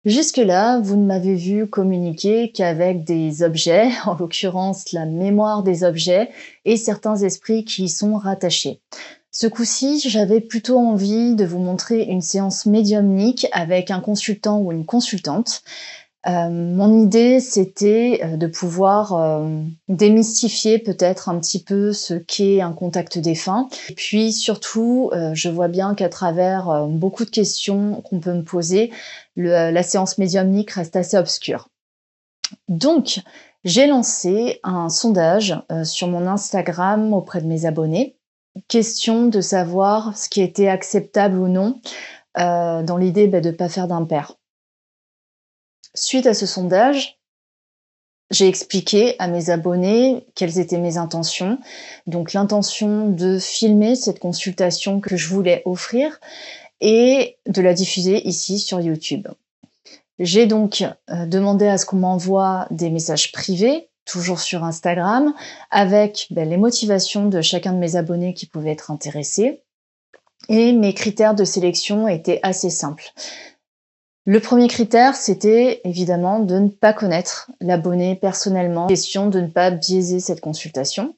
Jusque-là, vous ne m'avez vu communiquer qu'avec des objets, en l'occurrence la mémoire des objets et certains esprits qui y sont rattachés. Ce coup-ci, j'avais plutôt envie de vous montrer une séance médiumnique avec un consultant ou une consultante. Mon idée, c'était, de pouvoir, démystifier peut-être un petit peu ce qu'est un contact défunt. Et puis surtout, je vois bien qu'à travers, beaucoup de questions qu'on peut me poser, la séance médiumnique reste assez obscure. Donc, j'ai lancé un sondage, sur mon Instagram auprès de mes abonnés. Question de savoir ce qui était acceptable ou non, dans l'idée, de ne pas faire d'impair. Suite à ce sondage, j'ai expliqué à mes abonnés quelles étaient mes intentions. Donc l'intention de filmer cette consultation que je voulais offrir et de la diffuser ici sur YouTube. J'ai donc demandé à ce qu'on m'envoie des messages privés, toujours sur Instagram, avec les motivations de chacun de mes abonnés qui pouvaient être intéressés. Et mes critères de sélection étaient assez simples. Le premier critère, c'était évidemment de ne pas connaître l'abonné personnellement, question de ne pas biaiser cette consultation.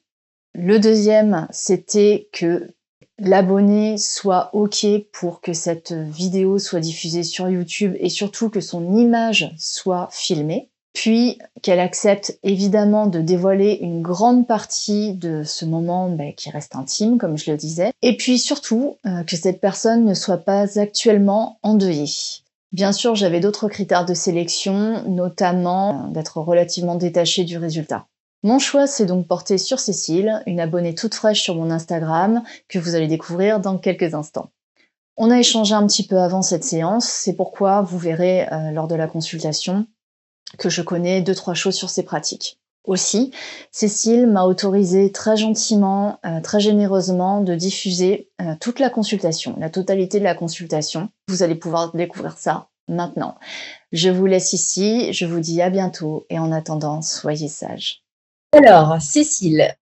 Le deuxième, c'était que l'abonné soit OK pour que cette vidéo soit diffusée sur YouTube et surtout que son image soit filmée. Puis qu'elle accepte évidemment de dévoiler une grande partie de ce moment qui reste intime, comme je le disais. Et puis surtout, que cette personne ne soit pas actuellement endeuillée. Bien sûr, j'avais d'autres critères de sélection, notamment d'être relativement détachée du résultat. Mon choix s'est donc porté sur Cécile, une abonnée toute fraîche sur mon Instagram, que vous allez découvrir dans quelques instants. On a échangé un petit peu avant cette séance, c'est pourquoi vous verrez lors de la consultation que je connais 2-3 choses sur ces pratiques. Aussi, Cécile m'a autorisé très gentiment, très généreusement de diffuser toute la consultation, la totalité de la consultation. Vous allez pouvoir découvrir ça maintenant. Je vous laisse ici, je vous dis à bientôt et en attendant, soyez sages. Alors, Cécile,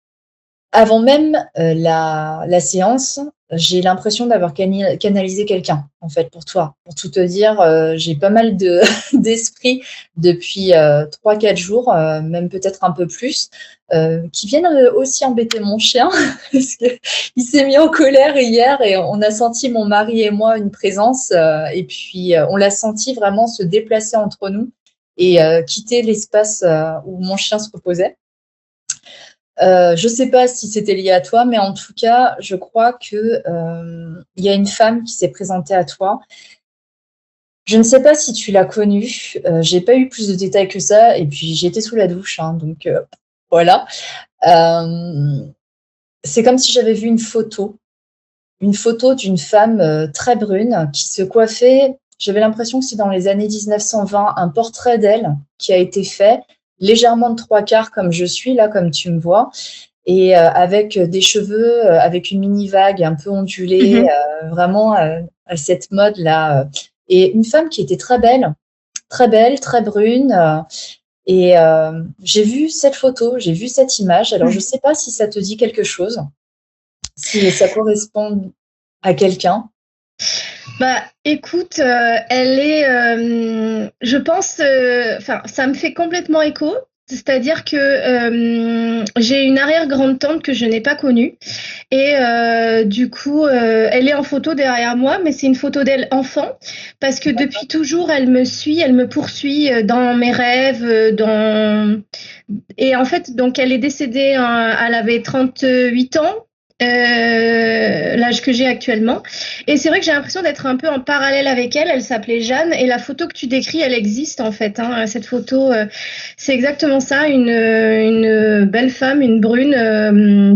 avant même la séance, j'ai l'impression d'avoir canalisé quelqu'un, en fait, pour toi. Pour tout te dire, j'ai pas mal d'esprits depuis 3-4 jours, même peut-être un peu plus, qui viennent aussi embêter mon chien, parce qu'il s'est mis en colère hier et on a senti, mon mari et moi, une présence, et puis on l'a senti vraiment se déplacer entre nous et quitter l'espace où mon chien se reposait. Je sais pas si c'était lié à toi, mais en tout cas, je crois que il y a une femme qui s'est présentée à toi. Je ne sais pas si tu l'as connue. J'ai pas eu plus de détails que ça, et puis j'étais sous la douche, hein, donc voilà. C'est comme si j'avais vu une photo d'une femme très brune qui se coiffait. J'avais l'impression que c'est dans les années 1920, un portrait d'elle qui a été fait, légèrement de 3/4 comme je suis là, comme tu me vois, et avec des cheveux, avec une mini vague un peu ondulée, vraiment à cette mode là. Et une femme qui était très belle, très brune. Et j'ai vu cette photo, j'ai vu cette image. Alors je sais pas si ça te dit quelque chose, si ça correspond à quelqu'un. Bah, écoute, elle est, je pense, enfin, ça me fait complètement écho. C'est-à-dire que j'ai une arrière-grande-tante que je n'ai pas connue et du coup, elle est en photo derrière moi, mais c'est une photo d'elle enfant parce que depuis toujours, elle me suit, elle me poursuit dans mes rêves, et en fait, donc elle est décédée, elle avait 38 ans. L'âge que j'ai actuellement. Et c'est vrai que j'ai l'impression d'être un peu en parallèle avec elle. Elle s'appelait Jeanne et la photo que tu décris, elle existe en fait. Cette photo, c'est exactement ça, une belle femme, une brune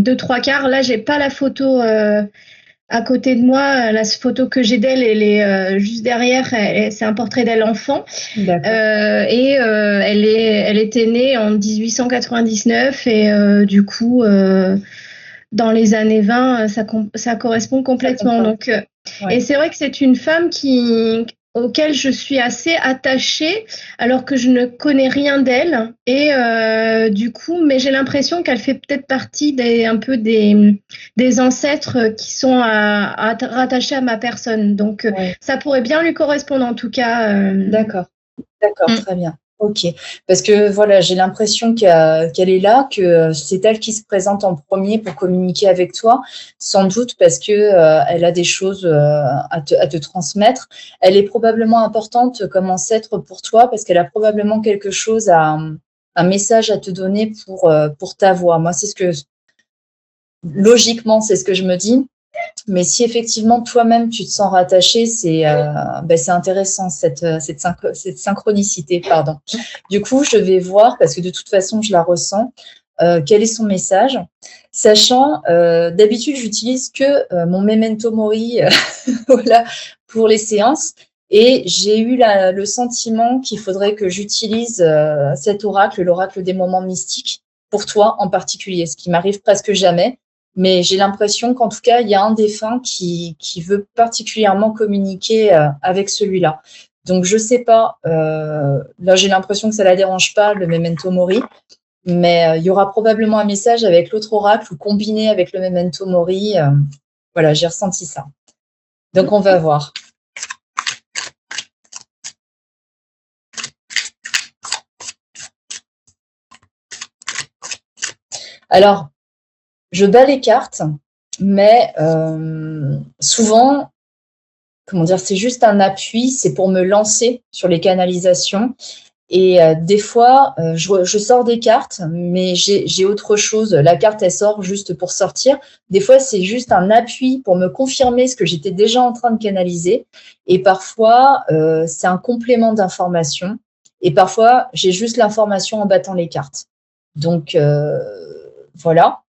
de 3/4. Là, j'ai pas la photo à côté de moi. La photo que j'ai d'elle, elle est juste derrière. C'est un portrait d'elle enfant. Elle était née en 1899 et du coup. Dans les années 20, ça correspond complètement. Donc, ouais. Et c'est vrai que c'est une femme auquel je suis assez attachée, alors que je ne connais rien d'elle. Et du coup, mais j'ai l'impression qu'elle fait peut-être partie des ancêtres qui sont rattachés à ma personne. Donc, ça pourrait bien lui correspondre en tout cas. D'accord. D'accord, Mm. très bien. Ok. Parce que voilà, j'ai l'impression qu'elle est là, que c'est elle qui se présente en premier pour communiquer avec toi, sans doute parce que elle a des choses à te transmettre. Elle est probablement importante comme ancêtre pour toi parce qu'elle a probablement quelque chose un message à te donner pour ta voix. Moi, logiquement, c'est ce que je me dis. Mais si effectivement toi-même tu te sens rattaché, c'est intéressant cette synchronicité, pardon. Du coup, je vais voir parce que de toute façon je la ressens. Quel est son message, sachant d'habitude j'utilise que mon memento mori voilà, pour les séances et j'ai eu le sentiment qu'il faudrait que j'utilise cet oracle, l'oracle des moments mystiques, pour toi en particulier, ce qui m'arrive presque jamais. Mais j'ai l'impression qu'en tout cas, il y a un défunt qui veut particulièrement communiquer avec celui-là. Donc, je sais pas. Là, j'ai l'impression que ça la dérange pas, le memento mori. Mais il y aura probablement un message avec l'autre oracle ou combiné avec le memento mori. Voilà, j'ai ressenti ça. Donc, on va voir. Alors, je bats les cartes, mais souvent, comment dire, c'est juste un appui, c'est pour me lancer sur les canalisations. Et des fois, je sors des cartes, mais j'ai autre chose. La carte, elle sort juste pour sortir. Des fois, c'est juste un appui pour me confirmer ce que j'étais déjà en train de canaliser. Et parfois, c'est un complément d'information. Et parfois, j'ai juste l'information en battant les cartes. Donc, voilà.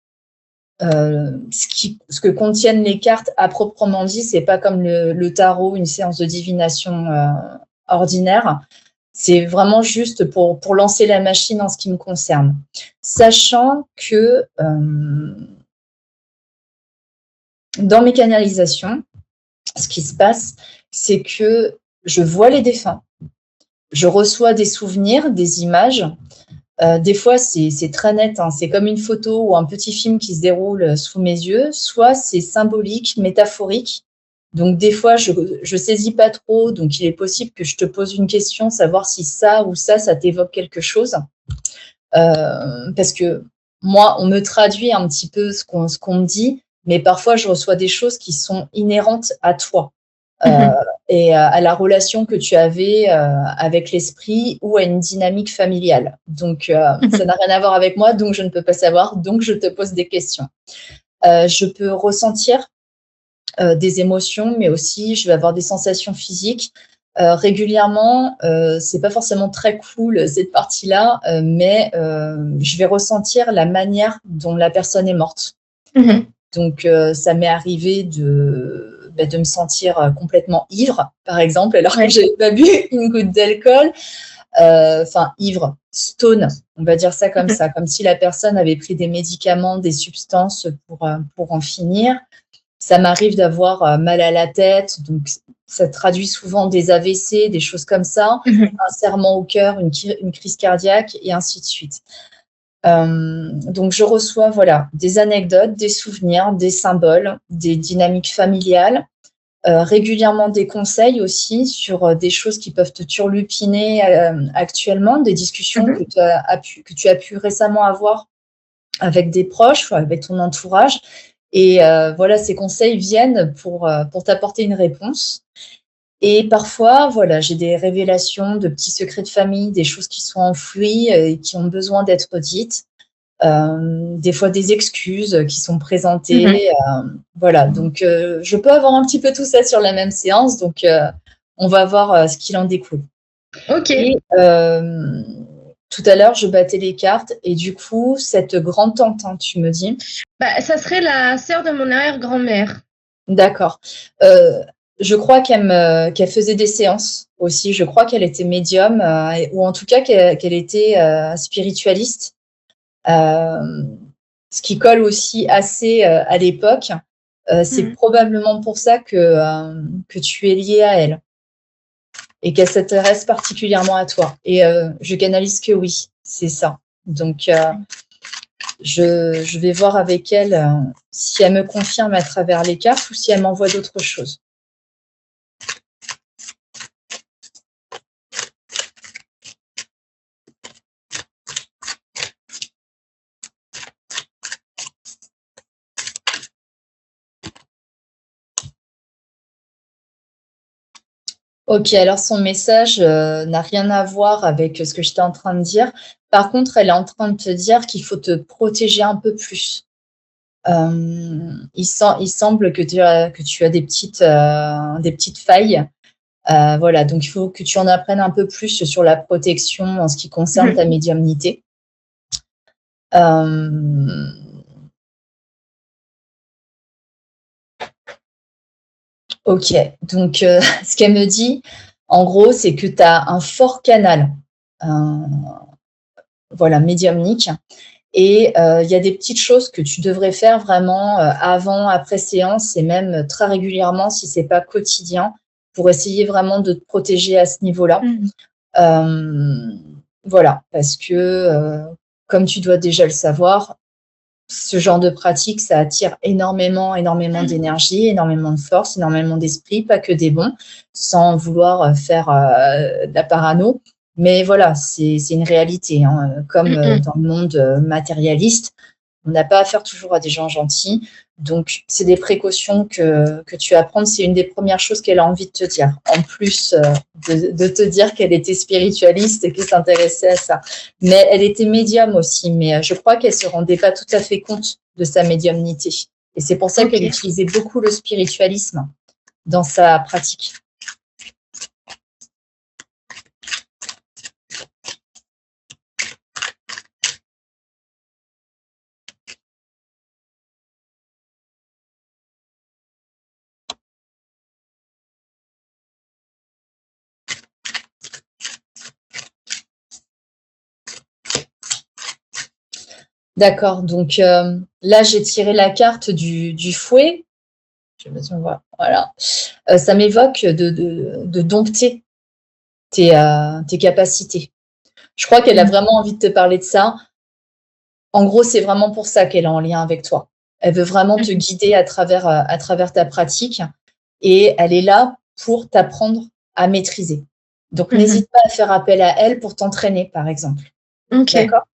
Ce que contiennent les cartes à proprement dit, c'est pas comme le tarot, une séance de divination ordinaire. C'est vraiment juste pour lancer la machine en ce qui me concerne. Sachant que dans mes canalisations, ce qui se passe, c'est que je vois les défunts, je reçois des souvenirs, des images. Des fois, c'est très net, hein. C'est comme une photo ou un petit film qui se déroule sous mes yeux. Soit c'est symbolique, métaphorique. Donc, des fois, je saisis pas trop. Donc, il est possible que je te pose une question, savoir si ça ou ça t'évoque quelque chose. Parce que moi, on me traduit un petit peu ce qu'on me dit, mais parfois, je reçois des choses qui sont inhérentes à toi. Et à la relation que tu avais avec l'esprit ou à une dynamique familiale. Donc, ça n'a rien à voir avec moi, donc je ne peux pas savoir, donc je te pose des questions. Je peux ressentir des émotions, mais aussi je vais avoir des sensations physiques. Régulièrement, c'est pas forcément très cool cette partie-là, mais je vais ressentir la manière dont la personne est morte. Donc, ça m'est arrivé de me sentir complètement ivre, par exemple, alors que j'avais pas bu une goutte d'alcool. Enfin, ivre, stone, on va dire ça comme ça, comme si la personne avait pris des médicaments, des substances pour en finir. Ça m'arrive d'avoir mal à la tête, donc ça traduit souvent des AVC, des choses comme ça, un serrement au cœur, une crise cardiaque et ainsi de suite. Donc, je reçois des anecdotes, des souvenirs, des symboles, des dynamiques familiales, régulièrement des conseils aussi sur des choses qui peuvent te turlupiner actuellement, des discussions que tu as pu récemment avoir avec des proches, avec ton entourage. Et ces conseils viennent pour t'apporter une réponse. Et parfois, j'ai des révélations de petits secrets de famille, des choses qui sont enfouies et qui ont besoin d'être dites. Des fois des excuses qui sont présentées. Donc je peux avoir un petit peu tout ça sur la même séance. Donc, on va voir ce qu'il en découle. Ok. Et, tout à l'heure, je battais les cartes et du coup, cette grande-tante, hein, tu me dis? Ça serait la sœur de mon arrière-grand-mère. D'accord. Je crois qu'elle faisait des séances aussi. Je crois qu'elle était médium ou en tout cas qu'elle était spiritualiste. Ce qui colle aussi assez à l'époque. C'est probablement pour ça que tu es liée à elle et qu'elle s'intéresse particulièrement à toi. Et je canalise que oui, c'est ça. Donc, je vais voir avec elle si elle me confirme à travers les cartes ou si elle m'envoie d'autres choses. Ok, alors son message n'a rien à voir avec ce que j'étais en train de dire. Par contre, elle est en train de te dire qu'il faut te protéger un peu plus. Il semble que tu as des petites failles. Voilà, donc il faut que tu en apprennes un peu plus sur la protection en ce qui concerne ta médiumnité. Euh, ok, donc ce qu'elle me dit, en gros, c'est que tu as un fort canal, euh, voilà, médiumnique. Et il y a des petites choses que tu devrais faire vraiment avant, après séance et même très régulièrement si c'est pas quotidien pour essayer vraiment de te protéger à ce niveau-là. Euh, voilà, parce que comme tu dois déjà le savoir, ce genre de pratique, ça attire énormément d'énergie, énormément de force, énormément d'esprit, pas que des bons, sans vouloir faire de la parano. Mais voilà, c'est une réalité. Hein. Comme dans le monde matérialiste, on n'a pas affaire toujours à des gens gentils. Donc, c'est des précautions que tu vas prendre. C'est une des premières choses qu'elle a envie de te dire. En plus de te dire qu'elle était spiritualiste et qu'elle s'intéressait à ça. Mais elle était médium aussi. Mais je crois qu'elle ne se rendait pas tout à fait compte de sa médiumnité. Et c'est pour ça qu'elle utilisait beaucoup le spiritualisme dans sa pratique. D'accord, donc là j'ai tiré la carte du fouet. Je sais pas si on voit. Voilà. Ça m'évoque de dompter tes capacités. Je crois qu'elle a vraiment envie de te parler de ça. En gros, c'est vraiment pour ça qu'elle est en lien avec toi. Elle veut vraiment te guider à travers ta pratique et elle est là pour t'apprendre à maîtriser. Donc, n'hésite pas à faire appel à elle pour t'entraîner, par exemple. Ok. D'accord ?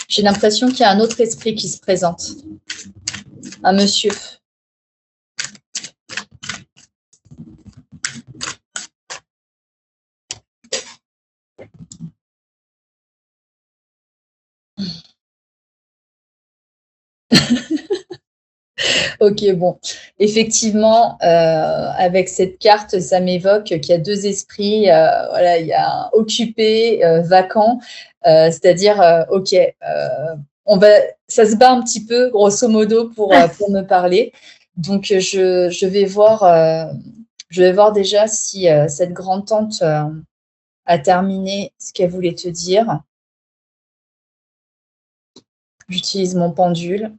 J'ai l'impression qu'il y a un autre esprit qui se présente. Un monsieur. Ok, bon. Effectivement, avec cette carte, ça m'évoque qu'il y a deux esprits. Voilà, il y a un occupé, vacant, c'est-à-dire, ok, ça se bat un petit peu, grosso modo, pour me parler. Donc, je vais voir déjà si cette grande-tante a terminé ce qu'elle voulait te dire. J'utilise mon pendule.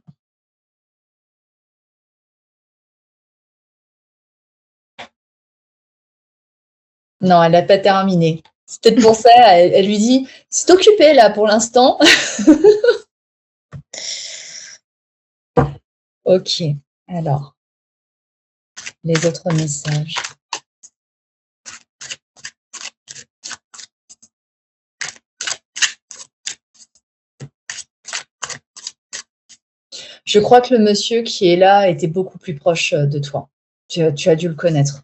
Non, elle n'a pas terminé. C'est peut-être pour ça, elle lui dit, c'est occupé là pour l'instant. Ok, alors, les autres messages. Je crois que le monsieur qui est là était beaucoup plus proche de toi. Tu as dû le connaître.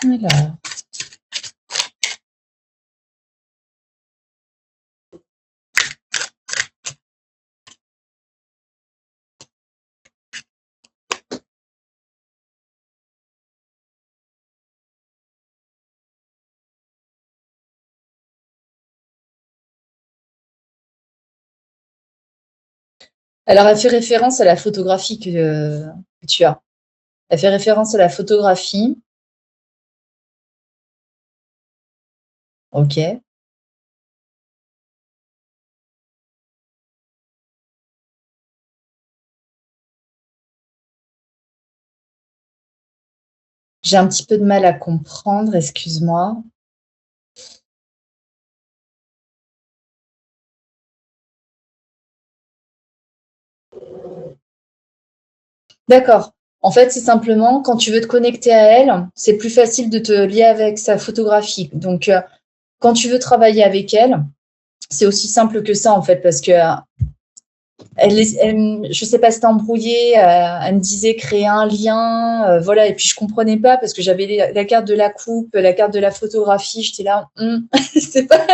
Alors. Alors, elle fait référence à la photographie que tu as. Elle fait référence à la photographie. OK. J'ai un petit peu de mal à comprendre, excuse-moi. D'accord. En fait, c'est simplement quand tu veux te connecter à elle, c'est plus facile de te lier avec sa photographie. Donc, quand tu veux travailler avec elle, c'est aussi simple que ça, en fait, parce que je sais pas si t'es embrouillée, elle me disait créer un lien, voilà, et puis je comprenais pas parce que j'avais la carte de la coupe, la carte de la photographie, j'étais là, c'est pas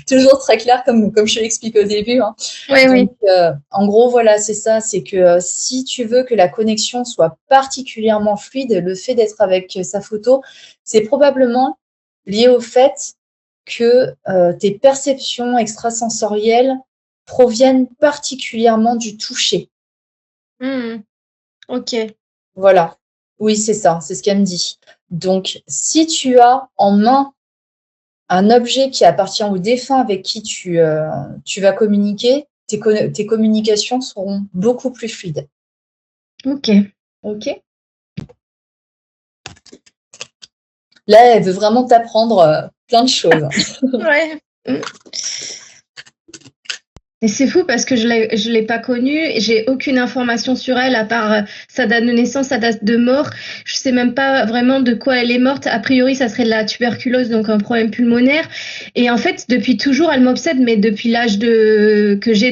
toujours très clair comme je te l'explique au début, hein. Oui, Donc, oui. en gros, voilà, c'est ça, c'est que si tu veux que la connexion soit particulièrement fluide, le fait d'être avec sa photo, c'est probablement lié au fait que tes perceptions extrasensorielles proviennent particulièrement du toucher. Ok. Voilà. Oui, c'est ça, c'est ce qu'elle me dit. Donc, si tu as en main un objet qui appartient au défunt avec qui tu vas communiquer, tes communications seront beaucoup plus fluides. Ok. OK? Là, elle veut vraiment t'apprendre plein de choses. Ouais. Mm. Et c'est fou parce que je l'ai pas connue, et j'ai aucune information sur elle à part sa date de naissance, sa date de mort. Je sais même pas vraiment de quoi elle est morte. A priori, ça serait de la tuberculose, donc un problème pulmonaire. Et en fait, depuis toujours, elle m'obsède, mais depuis l'âge que j'ai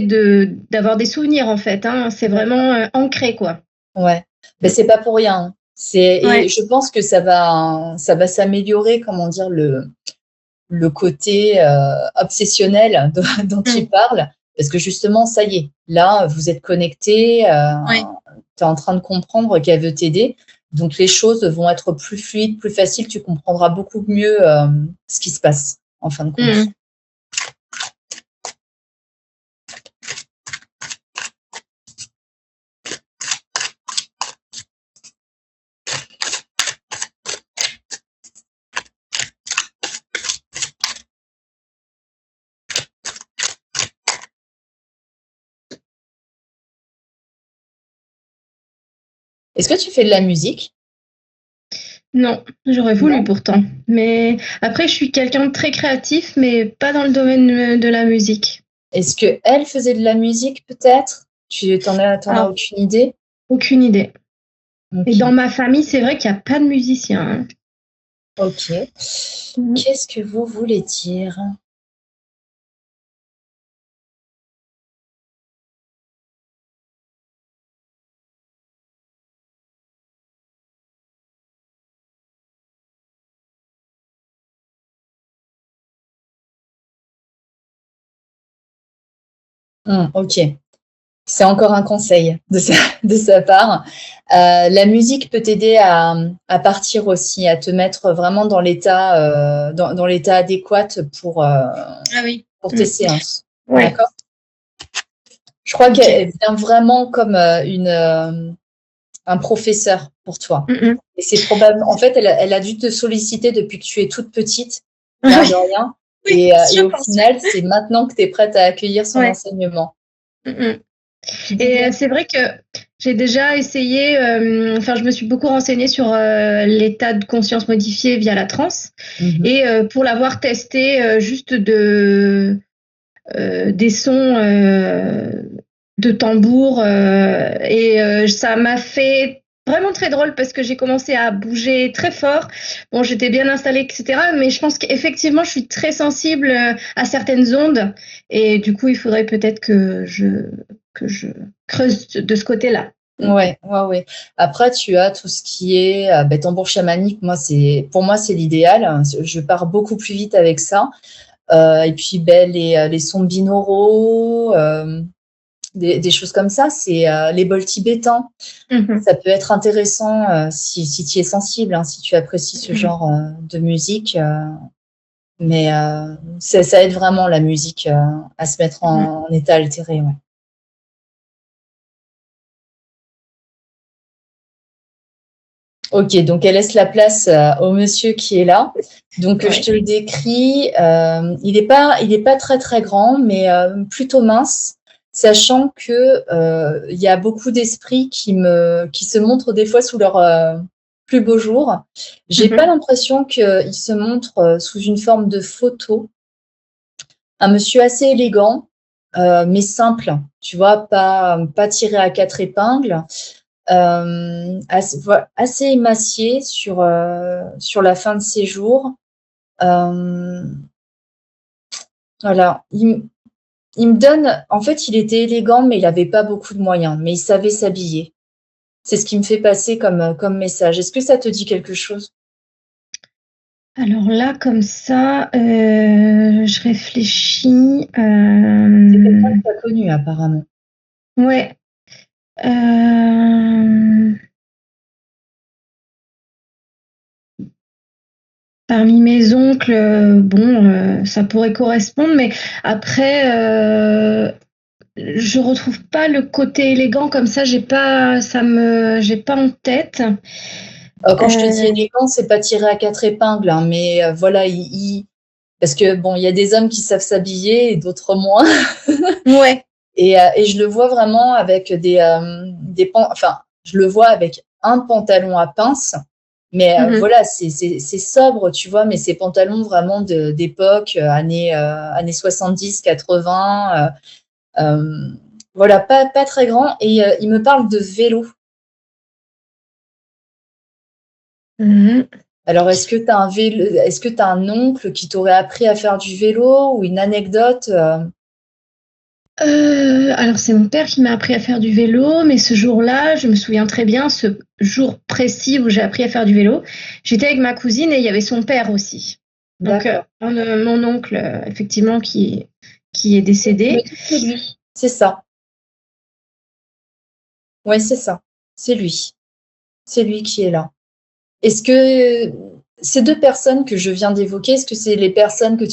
d'avoir des souvenirs, en fait, hein. C'est vraiment ancré, quoi. Ouais, mais c'est pas pour rien, hein. Et Ouais. je pense que ça va s'améliorer, comment dire, le côté obsessionnel dont tu Mm. parles, parce que justement, ça y est, là, vous êtes connectés, Ouais. tu es en train de comprendre qu'elle veut t'aider, donc les choses vont être plus fluides, plus faciles, tu comprendras beaucoup mieux ce qui se passe, en fin de compte. Mm. Est-ce que tu fais de la musique? Non, j'aurais voulu Non. pourtant. Mais après, je suis quelqu'un de très créatif, mais pas dans le domaine de la musique. Est-ce que elle faisait de la musique peut-être? Tu t'en as Alors, aucune idée? aucune idée. Et dans Ok. ma famille, c'est vrai qu'il n'y a pas de musicien, hein. Ok. Mhm. Qu'est-ce que vous voulez dire? Ok. C'est encore un conseil de sa part. La musique peut t'aider à partir aussi, à te mettre vraiment dans l'état adéquat Ah oui. pour tes Mm. séances. Ouais. D'accord? Je crois Ok. qu'elle vient vraiment comme un professeur pour toi. Mm, Et c'est probable. En fait, elle a dû te solliciter depuis que tu es toute petite, l'air de mm. rien. Oui, Et je au pense. final, c'est maintenant que tu es prête à accueillir son Ouais. enseignement. Mm, mm. Tu Et disais? c'est vrai que j'ai déjà essayé, enfin, je me suis beaucoup renseignée sur l'état de conscience modifié via la transe. Mhm. Et pour l'avoir testé, juste des sons de tambour, et ça m'a fait vraiment très drôle parce que j'ai commencé à bouger très fort. Bon, j'étais bien installée, etc. Mais je pense qu'effectivement, je suis très sensible à certaines ondes, et du coup, il faudrait peut-être que je creuse de ce côté-là. Ouais, ouais, ouais. Après, tu as tout ce qui est tambour chamanique. Pour moi, c'est l'idéal. Je pars beaucoup plus vite avec ça. Et puis, les sons binauraux, des choses comme ça, c'est les bols tibétains. Mhm. Ça peut être intéressant si tu es sensible, hein, si tu apprécies ce Mhm. genre de musique. Mais ça aide vraiment la musique à se mettre Mhm. en état altéré. Ouais. Ok, donc elle laisse la place au monsieur qui est là. Donc je Ouais. te le décris. Il est pas très très grand, mais plutôt mince, sachant que il y a beaucoup d'esprits qui se montrent des fois sous leur plus beau jour. J'ai pas Mhm. l'impression qu'il se montre sous une forme de photo. Un monsieur assez élégant, mais simple. Tu vois, pas tiré à quatre épingles. Assez émacié sur la fin de ses jours. Euh, voilà. Il me donne, en fait, il était élégant, mais il n'avait pas beaucoup de moyens, mais il savait s'habiller. C'est ce qui me fait passer comme message. Est-ce que ça te dit quelque chose? Alors là, comme ça, je réfléchis. C'est quelqu'un que tu as connu, apparemment. Ouais. euh, Parmi mes oncles, bon, ça pourrait correspondre, mais après, je retrouve pas le côté élégant comme ça. J'ai pas en tête. Quand je te dis Euh, élégant, c'est pas tiré à quatre épingles, hein, mais voilà, parce que bon, il y a des hommes qui savent s'habiller et d'autres moins. ouais. Et je le vois vraiment avec enfin, je le vois avec un pantalon à pince, mais Mhm. voilà, c'est sobre, tu vois, mais ces pantalons vraiment d'époque, années 70, 80, voilà, pas très grand. Et il me parle de vélo. Mhm. Alors, est-ce que tu as un vélo, est-ce que tu as un oncle qui t'aurait appris à faire du vélo ou une anecdote? Alors c'est mon père qui m'a appris à faire du vélo, mais ce jour-là, je me souviens très bien, ce jour précis où j'ai appris à faire du vélo, j'étais avec ma cousine et il y avait son père aussi. Donc D'accord. mon oncle, effectivement, qui est Je me décédé. dis que c'est lui. C'est ça. Oui, c'est ça. C'est lui. C'est lui qui est là. Est-ce que ces deux personnes que je viens d'évoquer, est-ce que c'est les personnes que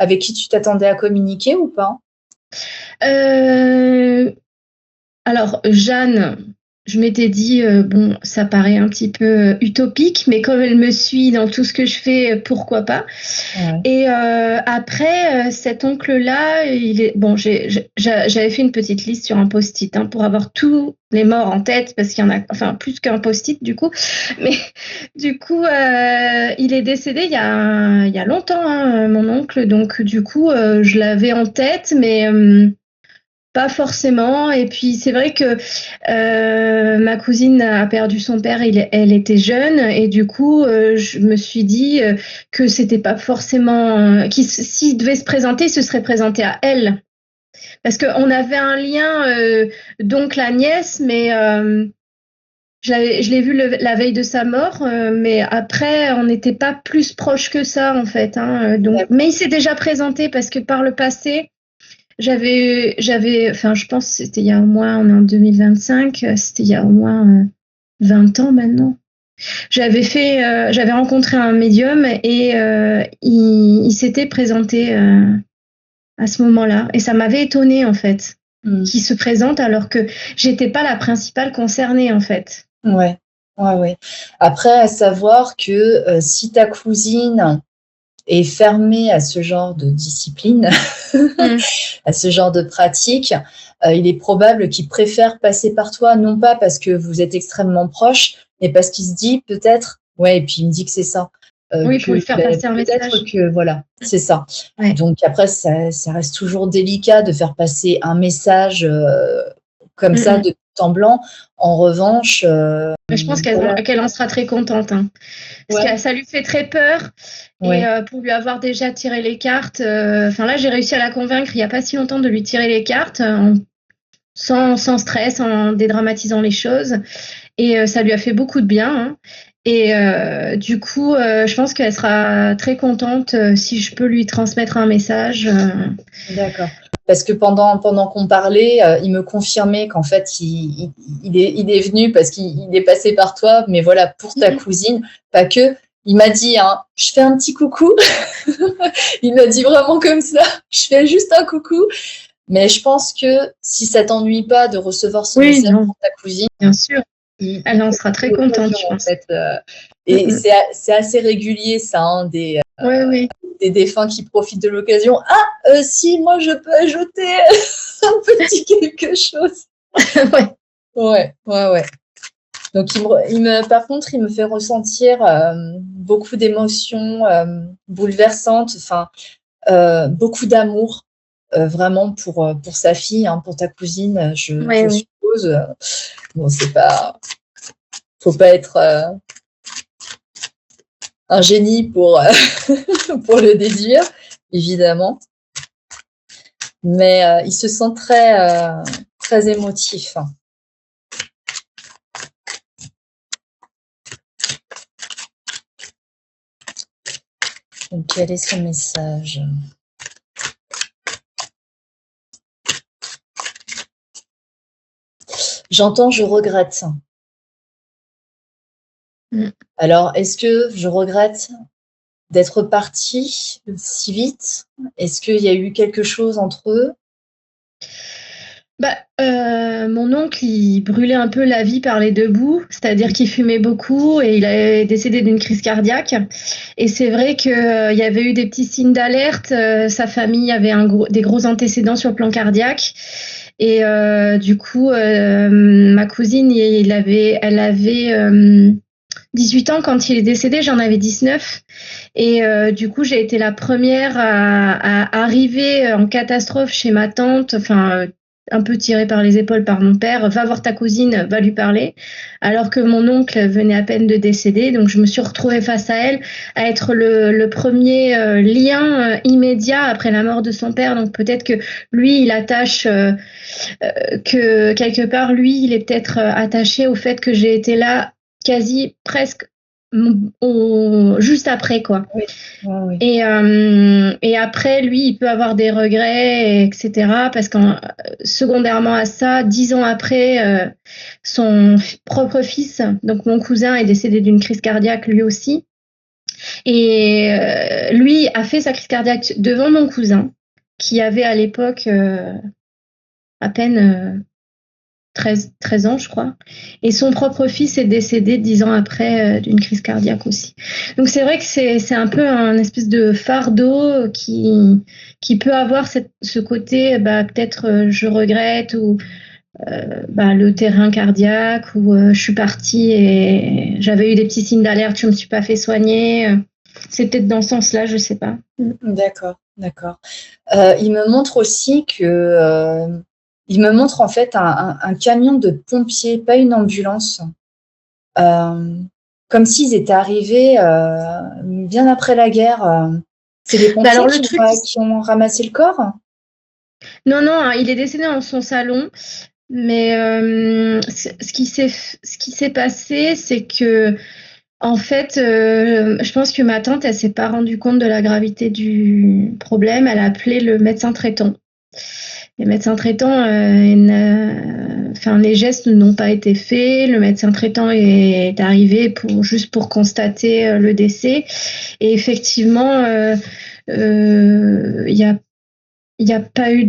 avec qui tu t'attendais à communiquer ou pas? Euh, Alors, Jeanne, je m'étais dit, bon, ça paraît un petit peu utopique, mais comme elle me suit dans tout ce que je fais, pourquoi pas. Ouais. Et après, cet oncle-là, il est bon. J'avais fait une petite liste sur un post-it hein, pour avoir tous les morts en tête, parce qu'il y en a, enfin plus qu'un post-it du coup. Mais du coup, il est décédé il y a longtemps, hein, mon oncle. Donc du coup, je l'avais en tête, mais pas forcément. Et puis c'est vrai que ma cousine a perdu son père, elle était jeune et du coup je me suis dit que c'était pas forcément s'il devait se présenter, ce serait présenté à elle. Parce qu'on avait un lien d'oncle à nièce, mais je l'ai vu la veille de sa mort, mais après on n'était pas plus proches que ça en fait. Hein, donc, mais il s'est déjà présenté parce que par le passé, enfin, je pense que c'était il y a au moins, on est en 2025, c'était il y a au moins 20 ans maintenant. J'avais rencontré un médium et il s'était présenté à ce moment-là. Et ça m'avait étonnée, en fait, Mm. qu'il se présente alors que j'étais pas la principale concernée, en fait. Ouais. Ouais, ouais. Après, à savoir que si ta cousine est fermée à ce genre de discipline, Mm. à ce genre de pratique, il est probable qu'il préfère passer par toi, non pas parce que vous êtes extrêmement proches, mais parce qu'il se dit peut-être, ouais, et puis il me dit que c'est ça, Oui, pour que lui faire ben, passer un peut-être message. que voilà, c'est ça. Ouais. Donc après, ça reste toujours délicat de faire passer un message comme Mm, ça mm. de but en blanc. En revanche, Mais je pense voilà, qu'elle en sera très contente. Hein. Parce ouais, que ça lui fait très peur. Et ouais, pour lui avoir déjà tiré les cartes, enfin là, j'ai réussi à la convaincre il n'y a pas si longtemps de lui tirer les cartes sans stress, en dédramatisant les choses. Et ça lui a fait beaucoup de bien. Hein. Et du coup, je pense qu'elle sera très contente si je peux lui transmettre un message. d'accord. Parce que pendant qu'on parlait, il me confirmait qu'en fait, il est venu parce qu'il est passé par toi, mais voilà, pour ta cousine, pas que. Il m'a dit, hein, je fais un petit coucou. Il m'a dit vraiment comme ça, je fais juste un coucou. Mais je pense que si ça t'ennuie pas de recevoir ce Oui, message non, pour ta cousine, bien sûr. Elle en sera très contente, je en pense. fait. Et c'est assez régulier, ça, hein, Oui. des défunts qui profitent de l'occasion. Ah, si, moi, je peux ajouter un petit quelque chose. Ouais. Donc, par contre, il me fait ressentir beaucoup d'émotions bouleversantes, enfin, beaucoup d'amour, vraiment pour sa fille, hein, pour ta cousine, je suppose. Bon, faut pas être un génie pour le déduire, évidemment. Mais il se sent très émotif. Donc, quel est son message? J'entends, je regrette. Alors, est-ce que je regrette d'être partie si vite? Est-ce qu'il y a eu quelque chose entre eux? Mon oncle, il brûlait un peu la vie par les deux bouts, c'est-à-dire qu'il fumait beaucoup et il est décédé d'une crise cardiaque. Et c'est vrai qu'il y avait eu des petits signes d'alerte. Sa famille avait des gros antécédents sur le plan cardiaque. Et du coup, ma cousine, elle avait 18 ans quand il est décédé, j'en avais 19. Et du coup, j'ai été la première à arriver en catastrophe chez ma tante, enfin, un peu tirée par les épaules par mon père. Va voir ta cousine, va lui parler. Alors que mon oncle venait à peine de décéder. Donc, je me suis retrouvée face à elle, à être le premier lien immédiat après la mort de son père. Donc, peut-être que lui, il attache que quelque part, lui, il est peut-être attaché au fait que j'ai été là quasi presque juste après, quoi. Oui. Et après, lui, il peut avoir des regrets, etc. Parce que secondairement à ça, 10 ans après, son propre fils, donc mon cousin, est décédé d'une crise cardiaque lui aussi. Et lui a fait sa crise cardiaque devant mon cousin, qui avait à l'époque à peine 13 ans, je crois. Et son propre fils est décédé 10 ans après d'une crise cardiaque aussi. Donc c'est vrai que c'est un peu un espèce de fardeau qui peut avoir ce côté, peut-être je regrette, ou le terrain cardiaque, ou je suis partie et j'avais eu des petits signes d'alerte, je ne me suis pas fait soigner. C'est peut-être dans ce sens-là, je ne sais pas. D'accord. Il me montre aussi que... il me montre en fait un camion de pompiers, pas une ambulance. Comme s'ils étaient arrivés bien après la guerre. C'est les pompiers qui ont ramassé le corps? Non, il est décédé dans son salon. Mais ce qui s'est passé, c'est que, en fait, je pense que ma tante, elle s'est pas rendue compte de la gravité du problème. Elle a appelé le médecin traitant. Les médecins traitants, les gestes n'ont pas été faits. Le médecin traitant est arrivé juste pour constater le décès. Et effectivement, il n'y a pas eu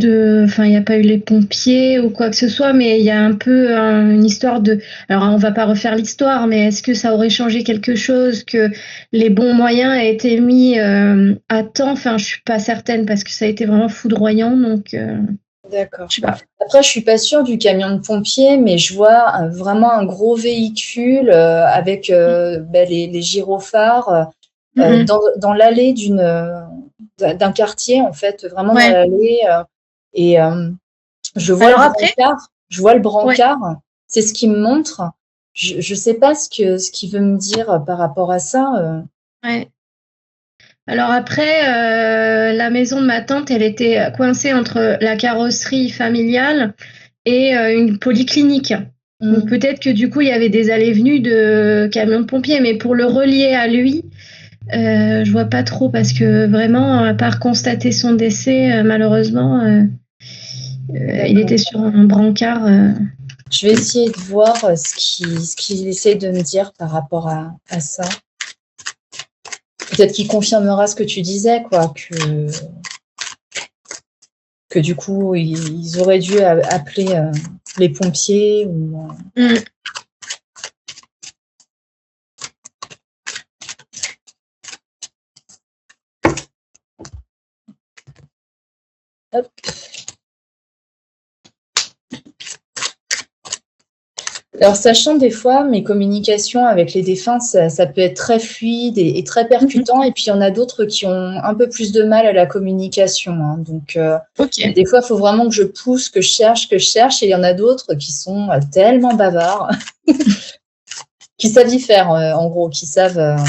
les pompiers ou quoi que ce soit, mais il y a un peu une histoire de... Alors, on va pas refaire l'histoire, mais est-ce que ça aurait changé quelque chose, que les bons moyens aient été mis à temps? Enfin, je suis pas certaine, parce que ça a été vraiment foudroyant, donc... D'accord. Je sais pas. Après, je suis pas sûre du camion de pompiers, mais je vois vraiment un gros véhicule avec les gyrophares dans l'allée d'un quartier, en fait, vraiment dans l'allée. Et je vois le brancard. Ouais. C'est ce qu'il me montre. Je sais pas ce qu'il veut me dire par rapport à ça. Ouais. Alors après, la maison de ma tante, elle était coincée entre la carrosserie familiale et une polyclinique. Donc peut-être que du coup, il y avait des allées-venues de camions de pompiers, mais pour le relier à lui, je vois pas trop, parce que vraiment, à part constater son décès, malheureusement, il était sur un brancard. Je vais essayer de voir ce qu'il essaie de me dire par rapport à ça. Peut-être qu'il confirmera ce que tu disais, quoi, que du coup, ils auraient dû appeler les pompiers. Alors, sachant des fois, mes communications avec les défunts, ça peut être très fluide et très percutant. Et puis, il y en a d'autres qui ont un peu plus de mal à la communication, hein. Donc, Ok. des fois, il faut vraiment que je pousse, que je cherche. Et il y en a d'autres qui sont tellement bavards, qui savent y faire, en gros, qui savent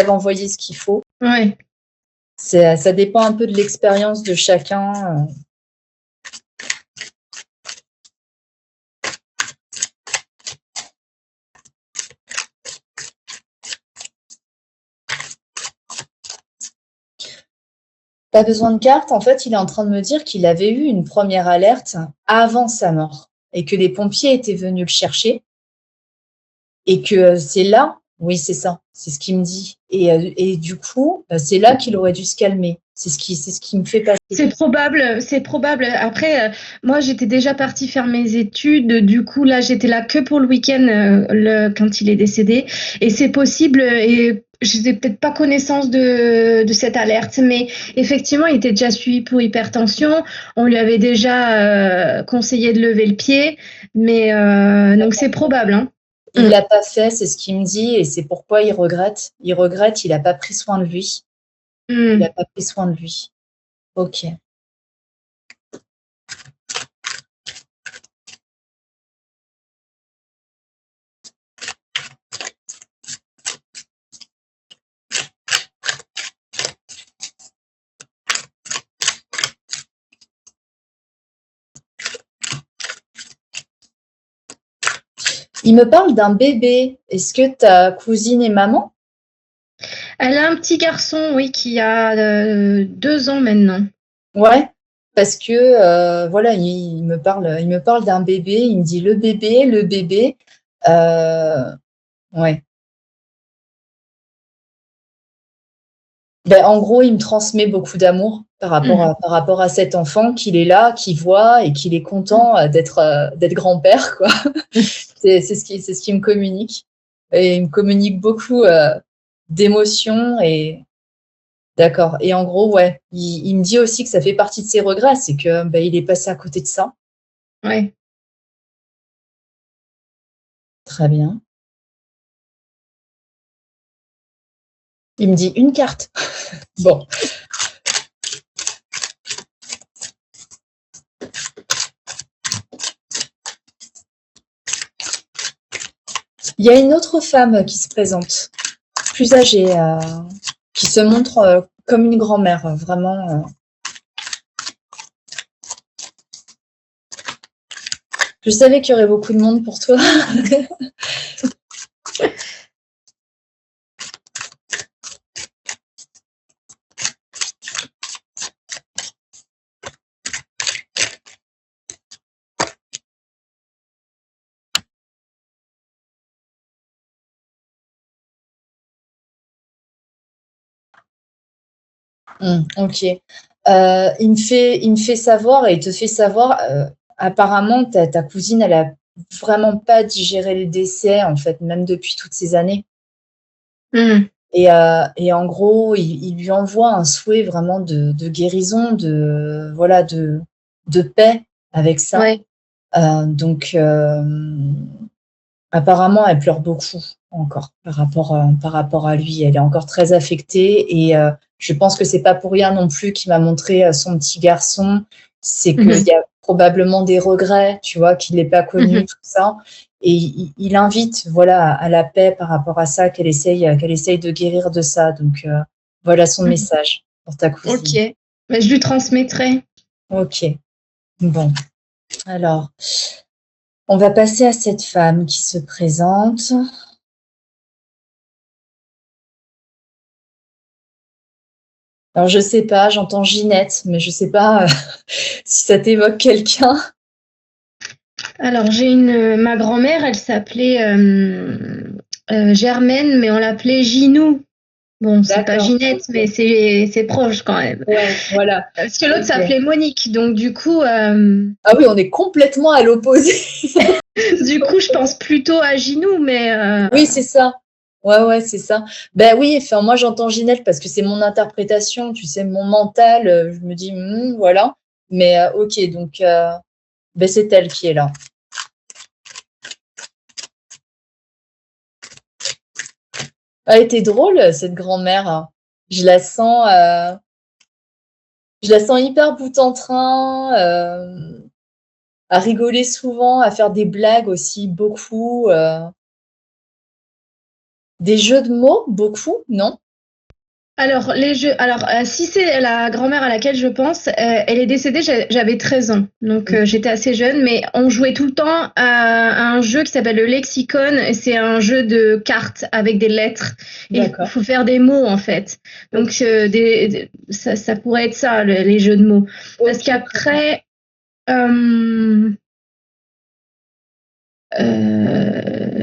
envoyer ce qu'il faut. Ouais. Ça dépend un peu de l'expérience de chacun. Pas besoin de carte. En fait, il est en train de me dire qu'il avait eu une première alerte avant sa mort et que les pompiers étaient venus le chercher et que c'est là, oui, c'est ça, c'est ce qu'il me dit. Et du coup, c'est là qu'il aurait dû se calmer. C'est ce qui me fait passer. C'est probable, c'est probable. Après, moi, j'étais déjà partie faire mes études. Du coup, là, j'étais là que pour le week-end quand il est décédé. Et c'est possible, et je n'ai peut-être pas connaissance de cette alerte, mais effectivement, il était déjà suivi pour hypertension. On lui avait déjà conseillé de lever le pied. Mais donc, c'est probable, hein. Il l'a pas fait, c'est ce qu'il me dit, et c'est pourquoi il regrette. Il regrette, il n'a pas pris soin de lui. Il n'a pas pris soin de lui. Ok. Il me parle d'un bébé. Est-ce que ta cousine est maman? Elle a un petit garçon, oui, qui a 2 ans maintenant. Ouais, parce que voilà, il me parle d'un bébé. Il me dit le bébé. Ouais. Ben, en gros, il me transmet beaucoup d'amour par rapport à cet enfant, qu'il est là, qu'il voit et qu'il est content d'être grand-père, quoi. C'est ce qui me communique. Et il me communique beaucoup d'émotions et d'accord. Et en gros, ouais, il me dit aussi que ça fait partie de ses regrets, c'est que ben, il est passé à côté de ça. Ouais. Très bien. Il me dit une carte. Bon. Il y a une autre femme qui se présente, plus âgée, qui se montre comme une grand-mère, vraiment. Je savais qu'il y aurait beaucoup de monde pour toi. Ok. Il me fait savoir et il te fait savoir, apparemment, ta cousine, elle a vraiment pas digéré le décès, en fait, même depuis toutes ces années. Et en gros, il lui envoie un souhait vraiment de guérison, voilà, de paix avec ça. Ouais. Donc, apparemment, elle pleure beaucoup encore par rapport à lui. Elle est encore très affectée et je pense que c'est pas pour rien non plus qu'il m'a montré son petit garçon. C'est qu'il y a probablement des regrets, tu vois, qu'il l'ait pas connu, tout ça. Et il invite, voilà, à la paix par rapport à ça, qu'elle essaye de guérir de ça. Donc, voilà son message pour ta cousine. Ok. Mais je lui transmettrai. Ok. Bon. Alors, on va passer à cette femme qui se présente. Alors, je sais pas, j'entends Ginette, mais je sais pas si ça t'évoque quelqu'un. Alors, ma grand-mère, elle s'appelait Germaine, mais on l'appelait Ginou. Bon, c'est pas Ginette, mais c'est proche quand même. Ouais, voilà. Parce que l'autre s'appelait Monique, donc du coup. Ah oui, on est complètement à l'opposé. Du coup, je pense plutôt à Ginou, mais. Oui, c'est ça. Ouais, c'est ça. Ben oui, enfin, moi j'entends Ginette parce que c'est mon interprétation, tu sais, mon mental, je me dis, voilà. Mais ok, donc ben, c'est elle qui est là. Elle était drôle, cette grand-mère. Je la sens, hyper boute en train, à rigoler souvent, à faire des blagues aussi beaucoup, des jeux de mots beaucoup, non? Alors, si c'est la grand-mère à laquelle je pense, elle est décédée, j'avais 13 ans. Donc, j'étais assez jeune, mais on jouait tout le temps à un jeu qui s'appelle le Lexicon. C'est un jeu de cartes avec des lettres. Et il faut faire des mots, en fait. Donc, ça pourrait être ça, les jeux de mots. Parce qu'après,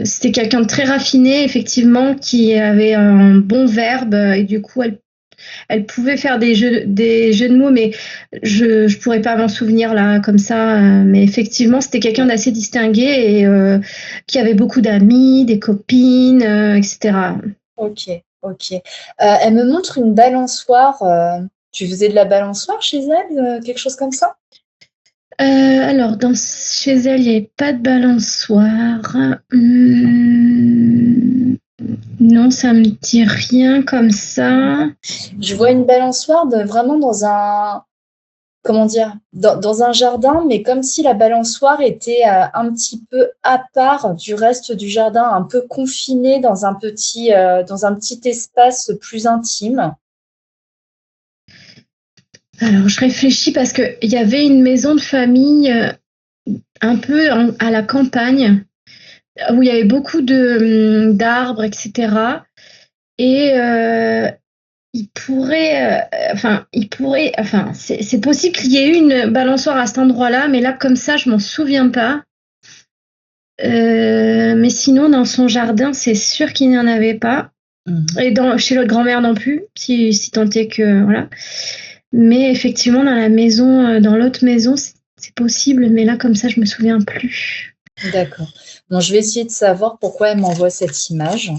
c'était quelqu'un de très raffiné, effectivement, qui avait un bon verbe et du coup, elle pouvait faire des jeux de mots, mais je pourrais pas m'en souvenir là comme ça. Mais effectivement, c'était quelqu'un d'assez distingué et qui avait beaucoup d'amis, des copines, etc. Ok. Elle me montre une balançoire. Tu faisais de la balançoire chez elle, quelque chose comme ça? Alors, chez elle, il n'y avait pas de balançoire. Non, ça me dit rien comme ça. Je vois une balançoire vraiment dans un, comment dire, dans un jardin, mais comme si la balançoire était un petit peu à part du reste du jardin, un peu confinée dans un petit espace plus intime. Alors, je réfléchis parce qu'il y avait une maison de famille un peu à la campagne où il y avait beaucoup d'arbres, etc. Et c'est possible qu'il y ait eu une balançoire à cet endroit-là, mais là, comme ça, je m'en souviens pas. Mais sinon, dans son jardin, c'est sûr qu'il n'y en avait pas. Et chez l'autre grand-mère non plus, si tant est que voilà. Mais effectivement, dans la maison, dans l'autre maison, c'est possible, mais là, comme ça, je me souviens plus. D'accord. Bon, je vais essayer de savoir pourquoi elle m'envoie cette image.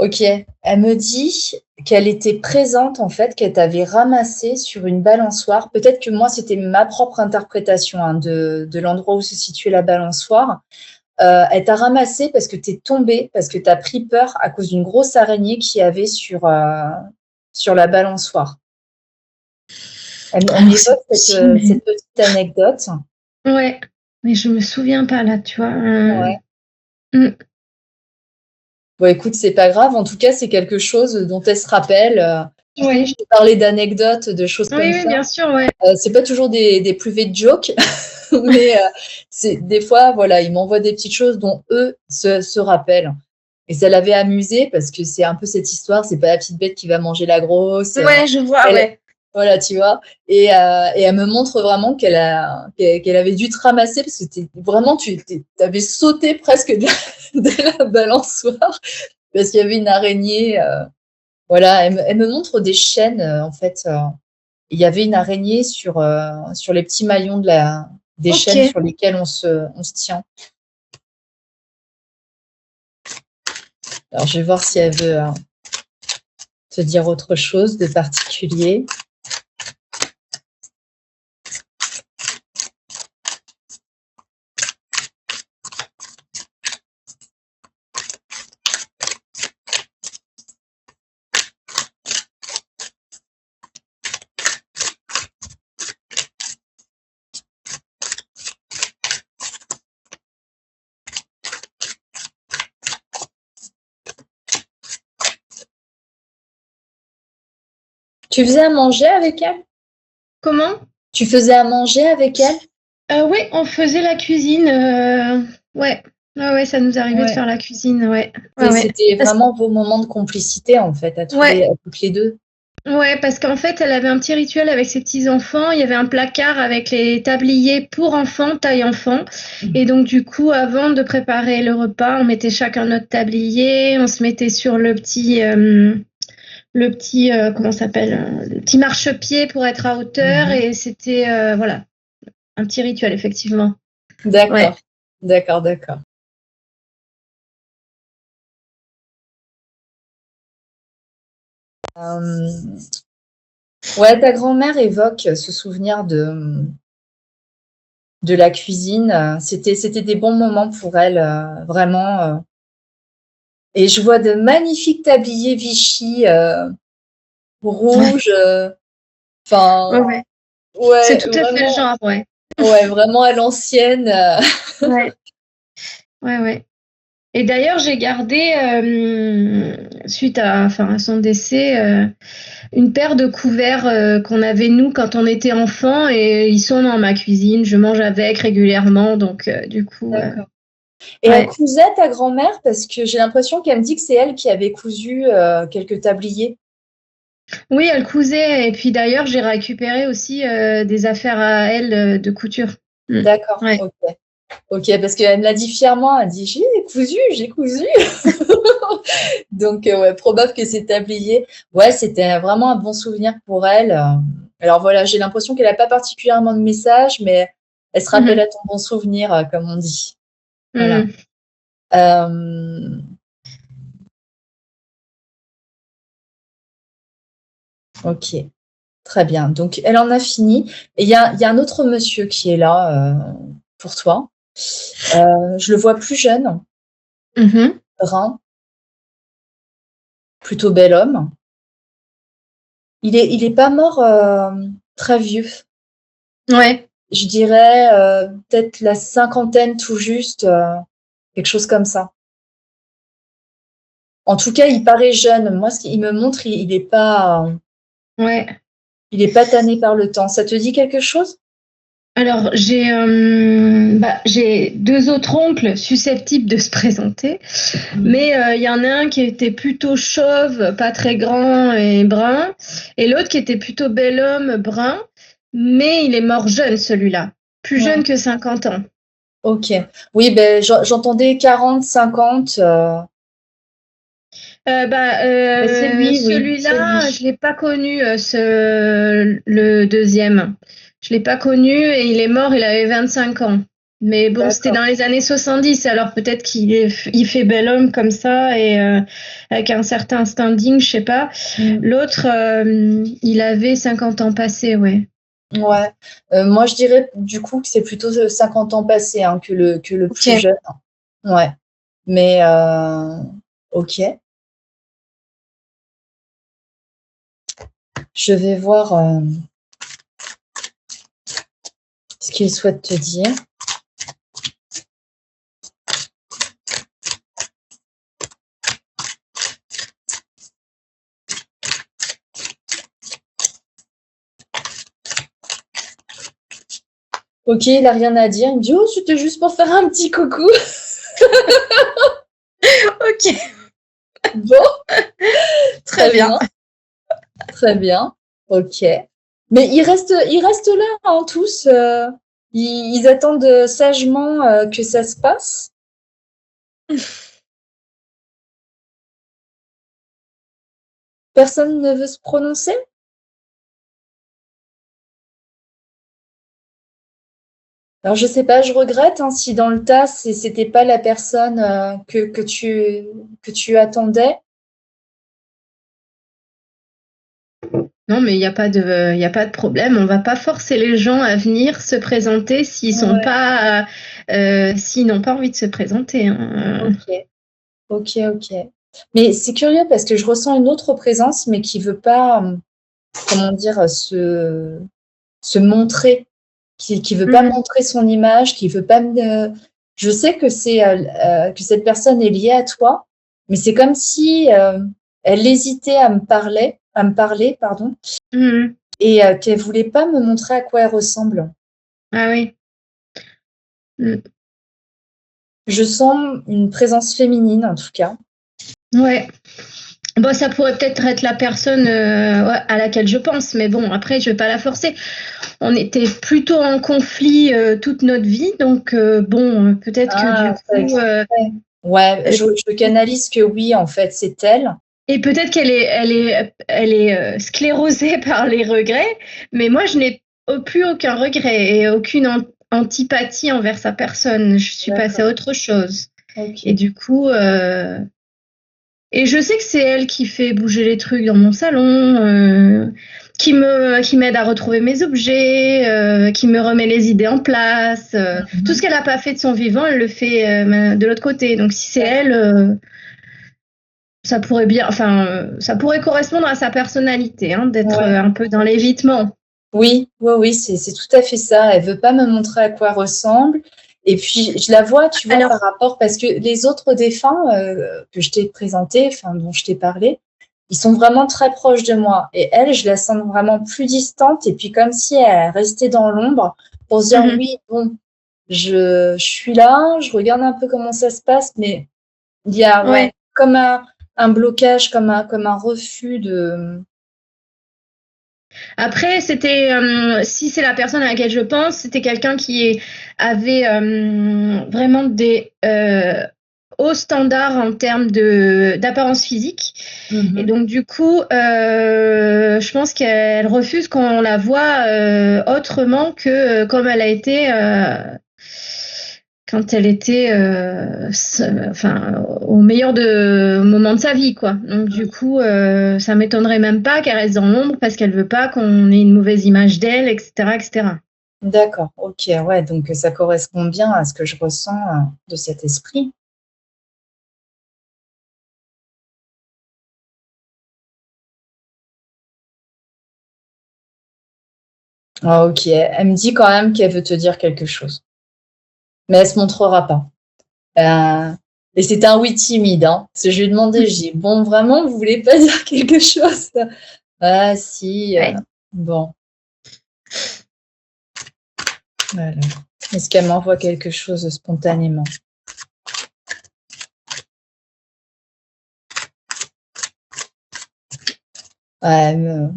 Ok, elle me dit qu'elle était présente en fait, qu'elle t'avait ramassé sur une balançoire. Peut-être que moi, c'était ma propre interprétation de l'endroit où se situait la balançoire. Elle t'a ramassé parce que tu es tombée, parce que tu as pris peur à cause d'une grosse araignée qu'il y avait sur la balançoire. Elle m'évoque cette petite anecdote. Ouais, mais je me souviens pas là, tu vois. Ouais. Bon, écoute, c'est pas grave. En tout cas, c'est quelque chose dont elle se rappelle. Oui. Je te parlais d'anecdotes, de choses comme ça. Oui, bien sûr, ouais. C'est pas toujours des private jokes, mais des fois, voilà, ils m'envoient des petites choses dont eux se rappellent. Et ça l'avait amusé parce que c'est un peu cette histoire, c'est pas la petite bête qui va manger la grosse. Ouais, je vois, ouais. Voilà, tu vois. Et elle me montre vraiment qu'elle avait dû te ramasser parce que vraiment, tu avais sauté presque de la balançoire parce qu'il y avait une araignée. Voilà, elle me montre des chaînes, en fait. Il y avait une araignée sur les petits maillons des chaînes sur lesquelles on se tient. Alors, je vais voir si elle veut te dire autre chose de particulier. Tu faisais à manger avec elle? Comment? Tu faisais à manger avec elle? Oui, on faisait la cuisine. Ouais. Ouais, ça nous arrivait de faire la cuisine, ouais. C'était vraiment vos moments de complicité, en fait, à toutes les deux. Ouais, parce qu'en fait, elle avait un petit rituel avec ses petits-enfants. Il y avait un placard avec les tabliers pour enfants, taille enfant. Et donc, du coup, avant de préparer le repas, on mettait chacun notre tablier. On se mettait sur comment ça s'appelle, le petit marchepied pour être à hauteur. Et c'était, voilà, un petit rituel, effectivement. D'accord, Ouais. d'accord, d'accord. Ouais, ta grand-mère évoque ce souvenir de la cuisine. C'était des bons moments pour elle, vraiment. Et je vois de magnifiques tabliers Vichy rouges. Enfin, Ouais. C'est ouais, tout à fait le vraiment, genre, ouais. ouais, vraiment à l'ancienne. Ouais, ouais, ouais. Et d'ailleurs, j'ai gardé, suite à son décès, une paire de couverts qu'on avait nous quand on était enfants et ils sont dans ma cuisine. Je mange avec régulièrement, donc du coup, D'accord. Et elle ouais. cousait ta grand-mère parce que j'ai l'impression qu'elle me dit que c'est elle qui avait cousu quelques tabliers. Oui, elle cousait et puis d'ailleurs, j'ai récupéré aussi des affaires à elle de couture. D'accord, Ouais. ok. Ok, parce qu'elle me l'a dit fièrement, elle dit j'ai cousu, j'ai cousu. Donc, ouais, probable que ces tabliers, ouais, c'était vraiment un bon souvenir pour elle. Alors voilà, j'ai l'impression qu'elle n'a pas particulièrement de message, mais elle se rappelle Mhm. à ton bon souvenir, comme on dit. Voilà. Mhm. Euh, ok, très bien. Donc, elle en a fini. Et il y a un autre monsieur qui est là pour toi. Je le vois plus jeune, Mhm. brun, plutôt bel homme. Il est pas mort très vieux. Ouais. Je dirais peut-être la cinquantaine tout juste, quelque chose comme ça. En tout cas, il paraît jeune. Moi, ce qu'il me montre, Ouais. il est pas tanné par le temps. Ça te dit quelque chose? Alors, j'ai deux autres oncles susceptibles de se présenter, mais il y en a un qui était plutôt chauve, pas très grand et brun, et l'autre qui était plutôt bel homme, brun, mais il est mort jeune, celui-là, plus Ouais. jeune que 50 ans. Ok. Oui, ben j'entendais 40, 50. Mais c'est lui, oui, c'est Celui-là, lui. je l'ai pas connu, le deuxième. Je l'ai pas connu et il est mort, il avait 25 ans. Mais bon, c'était D'accord. dans les années 70, alors peut-être il fait bel homme comme ça et avec un certain standing, je sais pas. Mm. L'autre, il avait 50 ans passés, ouais. Ouais. Moi, je dirais du coup que c'est plutôt 50 ans passés hein, que le plus Ok. jeune. Ouais. Mais ok. Je vais voir ce qu'il souhaite te dire. Ok, il a rien à dire. Il me dit, oh, c'était juste pour faire un petit coucou. Ok, Bon, très très bien. bien, très bien. Ok. Mais ils restent là, hein, tous. Ils attendent sagement que ça se passe. Personne ne veut se prononcer. Alors, je sais pas, je regrette hein, si dans le tas, c'était pas la personne que tu attendais. Non, mais il y a pas de problème. On va pas forcer les gens à venir se présenter Ouais, s'ils n'ont pas envie de se présenter, hein. ok, ok, ok. Mais c'est curieux parce que je ressens une autre présence, mais qui veut pas, comment dire, se montrer, qui veut pas Mhm. montrer son image, qui veut pas me. Je sais que cette personne est liée à toi, mais c'est comme si elle hésitait à me parler, pardon, Mhm. et qu'elle voulait pas me montrer à quoi elle ressemble. Ah oui. Mm. Je sens une présence féminine en tout cas. Ouais. Bon, ça pourrait peut-être être la personne ouais, à laquelle je pense, mais bon, après, je vais pas la forcer. On était plutôt en conflit toute notre vie, donc bon, peut-être que du Ah, ça coup, expliquerait. Ouais, je canalise que oui, en fait, c'est elle. et peut-être elle est sclérosée par les regrets, mais moi, je n'ai plus aucun regret et aucune antipathie envers sa personne. Je suis passée à D'accord. autre chose. Et Ok. du coup, et je sais que c'est elle qui fait bouger les trucs dans mon salon, qui m'aide à retrouver mes objets, qui me remet les idées en place. Tout ce qu'elle n'a pas fait de son vivant, elle le fait de l'autre côté. Donc si c'est elle, ça pourrait bien, enfin, ça pourrait correspondre à sa personnalité, hein, d'être Ouais. un peu dans l'évitement. Oui, oui, oui, c'est tout à fait ça. Elle veut pas me montrer à quoi ressemble. Et puis, je la vois, tu vois, Alors, par rapport, parce que les autres défunts que je t'ai présentés, enfin, dont je t'ai parlé, ils sont vraiment très proches de moi. Et elle, je la sens vraiment plus distante. Et puis, comme si elle restait dans l'ombre pour se dire, mhm. oui, bon, je suis là, je regarde un peu comment ça se passe, mais il y a, Ouais. ouais, comme un blocage, comme un refus de. Après, c'était, si c'est la personne à laquelle je pense, c'était quelqu'un qui avait vraiment des hauts standards en termes d'apparence physique. Et Mhm. donc, du coup, je pense qu'elle refuse qu'on la voit autrement que comme elle a été quand elle était enfin, au meilleur moment de sa vie, quoi. Donc du coup, ça m'étonnerait même pas qu'elle reste dans l'ombre parce qu'elle veut pas qu'on ait une mauvaise image d'elle, etc., etc. D'accord, ok, ouais, donc ça correspond bien à ce que je ressens de cet esprit. Ah, ok, elle me dit quand même qu'elle veut te dire quelque chose, mais elle se montrera pas. Euh, et c'est un oui timide, hein. Parce que je lui ai demandé, j'ai dit, bon, vraiment, vous voulez pas dire quelque chose? Ah, si, Ouais. bon, voilà. Est-ce qu'elle m'envoie quelque chose spontanément? Ouais,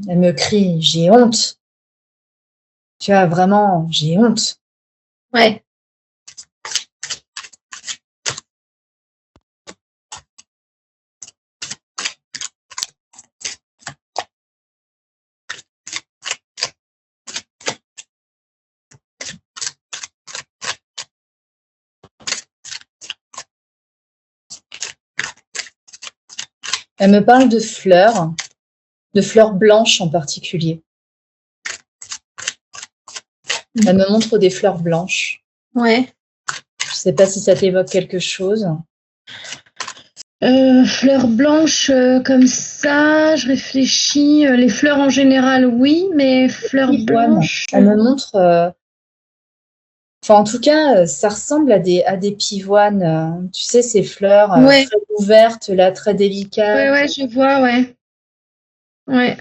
elle me crie, j'ai honte. Tu vois, vraiment, j'ai honte. Ouais. Elle me parle de fleurs blanches en particulier. Elle me montre des fleurs blanches. Ouais. Je sais pas si ça t'évoque quelque chose. Fleurs blanches comme ça, je réfléchis. Les fleurs en général, oui, mais fleurs Pivoine. blanches. Elle me montre, enfin en tout cas, ça ressemble à des pivoines. Tu sais, ces fleurs Ouais, très ouvertes, là, très délicates. ouais, je vois, ouais. Ouais.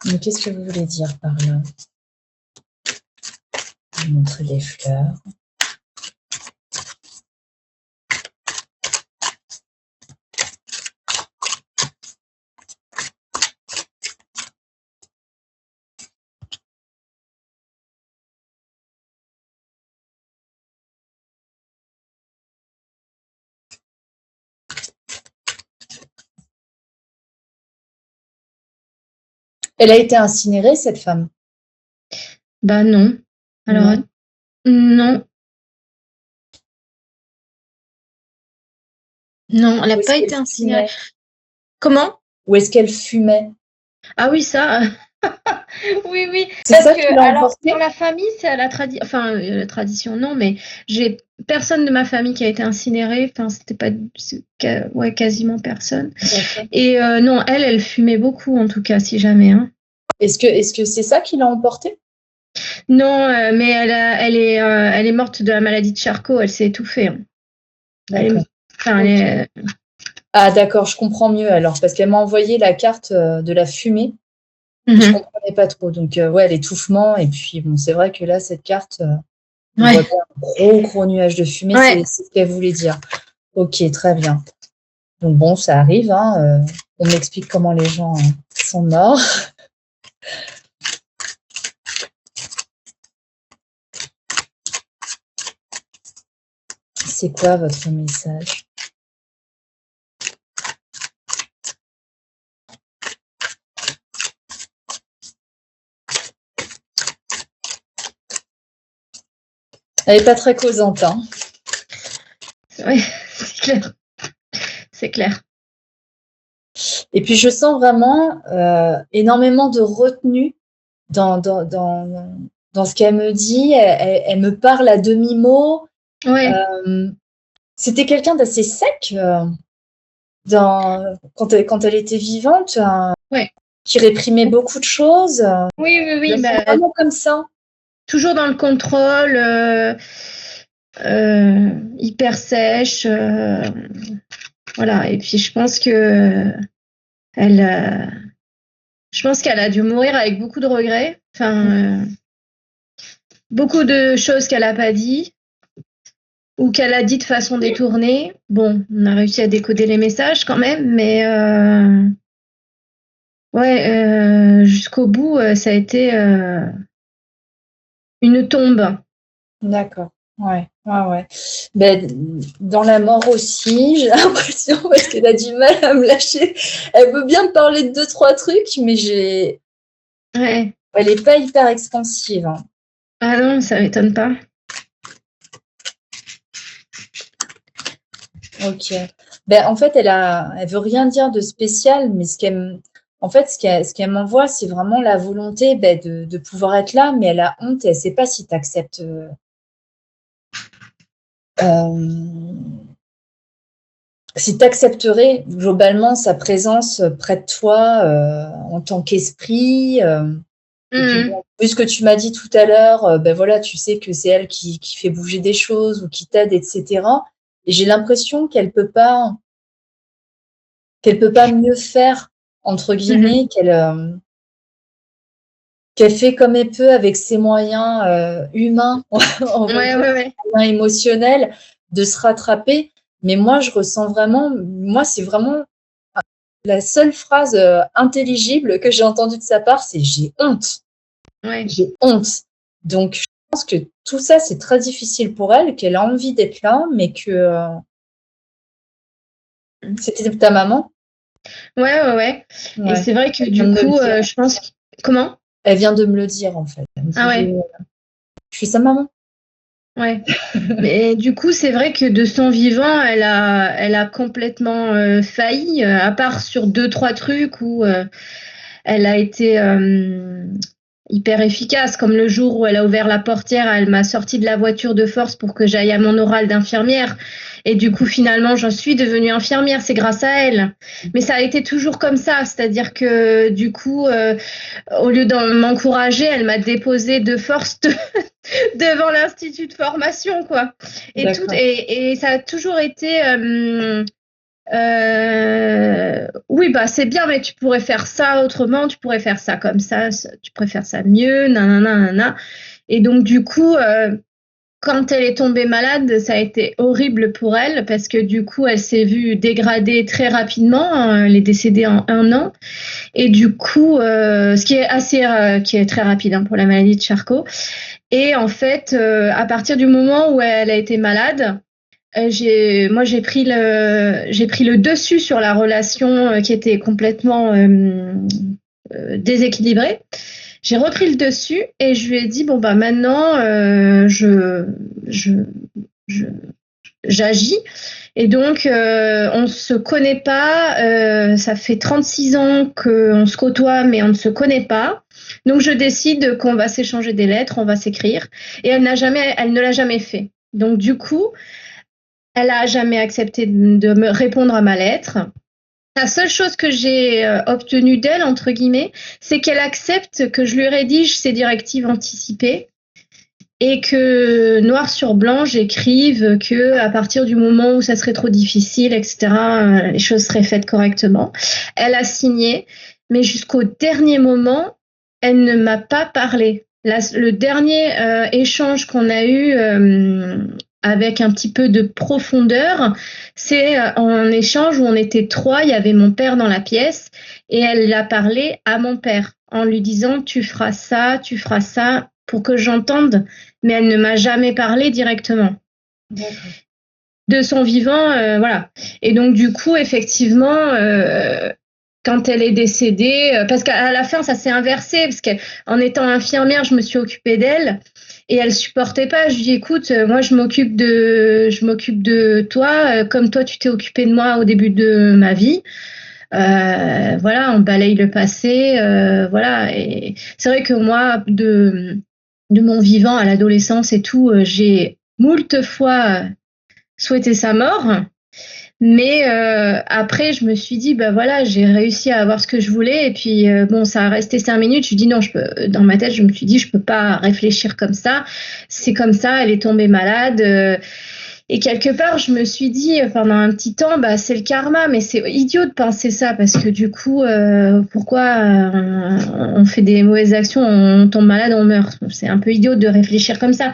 Mais qu'est-ce que vous voulez dire par là? Je vais montrer des fleurs. Elle a été incinérée, cette femme? Bah non. Alors, Non. non. Non, elle n'a Où est-ce pas été qu'elle incinérée. fumait? Comment? Où est-ce qu'elle fumait? Ah oui, ça. Oui, oui. C'est Parce ça que, qui l'a alors, dans emporté? la famille, c'est à la tradition. Enfin, la tradition, non, mais j'ai personne de ma famille qui a été incinérée. Enfin, c'était pas. Ouais, quasiment personne. D'accord. Et non, elle fumait beaucoup, en tout cas, si jamais. Hein. Est-ce que c'est ça qui l'a emporté? Non, mais elle est morte de la maladie de Charcot. Elle s'est étouffée. Hein. Elle D'accord. est, enfin, Ok. Ah, d'accord, je comprends mieux alors, parce qu'elle m'a envoyé la carte de la fumée. Et je Mhm. comprenais pas trop. Donc, ouais, l'étouffement. Et puis, bon, c'est vrai que là, cette carte, On Ouais. voit bien un gros nuage de fumée, Ouais. c'est ce qu'elle voulait dire. Ok, très bien. Donc bon, ça arrive, hein, on m'explique comment les gens sont morts. C'est quoi votre message? Elle n'est pas très causante, hein. Ouais, c'est clair. C'est clair. Et puis je sens vraiment énormément de retenue dans ce qu'elle me dit. Elle me parle à demi-mot. Ouais. C'était quelqu'un d'assez sec quand elle était vivante, Ouais. qui réprimait beaucoup de choses. Oui, Je le sens vraiment comme ça. toujours dans le contrôle, hyper sèche. Voilà. Et puis je pense qu'elle a dû mourir avec beaucoup de regrets. Enfin, beaucoup de choses qu'elle n'a pas dit ou qu'elle a dit de façon détournée. Bon, on a réussi à décoder les messages quand même, mais jusqu'au bout, ça a été une tombe. D'accord. Ouais. Ben, dans la mort aussi, j'ai l'impression, parce qu'elle a du mal à me lâcher. Elle veut bien me parler de 2-3 trucs, mais Ouais. elle n'est pas hyper expansive, hein. Ah non, ça m'étonne pas. Ok. Ben, en fait, elle veut rien dire de spécial, mais ce qu'elle m'envoie, c'est vraiment la volonté de pouvoir être là, mais elle a honte et elle ne sait pas si tu acceptes. Si tu accepterais globalement sa présence près de toi en tant qu'esprit. Et puis, bon, vu ce que tu m'as dit tout à l'heure, ben voilà, tu sais que c'est elle qui fait bouger des choses ou qui t'aide, etc. Et j'ai l'impression qu'elle peut pas mieux faire, entre guillemets, qu'elle fait comme elle peut avec ses moyens humains, on va dire, Ouais. moyens émotionnels, de se rattraper. Mais moi, je ressens vraiment, moi, c'est vraiment la seule phrase intelligible que j'ai entendue de sa part, c'est j'ai honte. Ouais. J'ai honte. Donc, je pense que tout ça, c'est très difficile pour elle, qu'elle a envie d'être là, mais que c'était ta maman. Ouais. Et c'est vrai que du coup, je pense. Comment? Elle vient de me le dire, en fait. Elle me dit, Ah ouais. Je suis sa maman. Ouais. Mais du coup, c'est vrai que de son vivant, elle a complètement failli, à part sur 2-3 trucs où elle a été hyper efficace, comme le jour où elle a ouvert la portière, elle m'a sorti de la voiture de force pour que j'aille à mon oral d'infirmière. Et du coup, finalement, j'en suis devenue infirmière, c'est grâce à elle. Mais ça a été toujours comme ça, c'est-à-dire que du coup, au lieu de m'encourager, elle m'a déposée de force devant l'institut de formation, quoi. Et ça a toujours été oui, bah c'est bien, mais tu pourrais faire ça autrement, tu pourrais faire ça comme ça, tu pourrais faire ça mieux, nanana. Et donc du coup, quand elle est tombée malade, ça a été horrible pour elle parce que du coup, elle s'est vue dégradée très rapidement. Elle est décédée en 1 an. Et du coup, ce qui est qui est très rapide pour la maladie de Charcot. Et en fait, à partir du moment où elle a été malade, j'ai pris le dessus sur la relation qui était complètement déséquilibrée. J'ai repris le dessus et je lui ai dit bon bah maintenant j'agis et donc on se connaît pas, ça fait 36 ans qu'on se côtoie mais on ne se connaît pas. Donc je décide qu'on va s'échanger des lettres, on va s'écrire et elle ne l'a jamais fait. Donc du coup, elle a jamais accepté de me répondre à ma lettre. La seule chose que j'ai obtenue d'elle, entre guillemets, c'est qu'elle accepte que je lui rédige ses directives anticipées et que noir sur blanc, j'écrive que à partir du moment où ça serait trop difficile, etc., les choses seraient faites correctement. Elle a signé, mais jusqu'au dernier moment, elle ne m'a pas parlé. le dernier échange qu'on a eu avec un petit peu de profondeur, c'est un échange où on était 3, il y avait mon père dans la pièce et elle a parlé à mon père en lui disant tu feras ça pour que j'entende, mais elle ne m'a jamais parlé directement. D'accord. De son vivant, voilà. Et donc du coup, effectivement, quand elle est décédée, parce qu'à la fin, ça s'est inversé, parce qu'en étant infirmière, je me suis occupée d'elle et elle supportait pas. Je lui dis, écoute, moi, je m'occupe de toi, comme toi, tu t'es occupée de moi au début de ma vie. Voilà, on balaye le passé, voilà. Et c'est vrai que moi, de mon vivant à l'adolescence et tout, j'ai moult fois souhaité sa mort. Mais après, je me suis dit, bah voilà, j'ai réussi à avoir ce que je voulais. Et puis, bon, ça a resté 5 minutes. Je dis non, dans ma tête, je me suis dit, je peux pas réfléchir comme ça. C'est comme ça, elle est tombée malade. Et quelque part, je me suis dit, pendant un petit temps, bah, c'est le karma. Mais c'est idiot de penser ça parce que du coup, pourquoi on fait des mauvaises actions, on tombe malade, on meurt. C'est un peu idiot de réfléchir comme ça.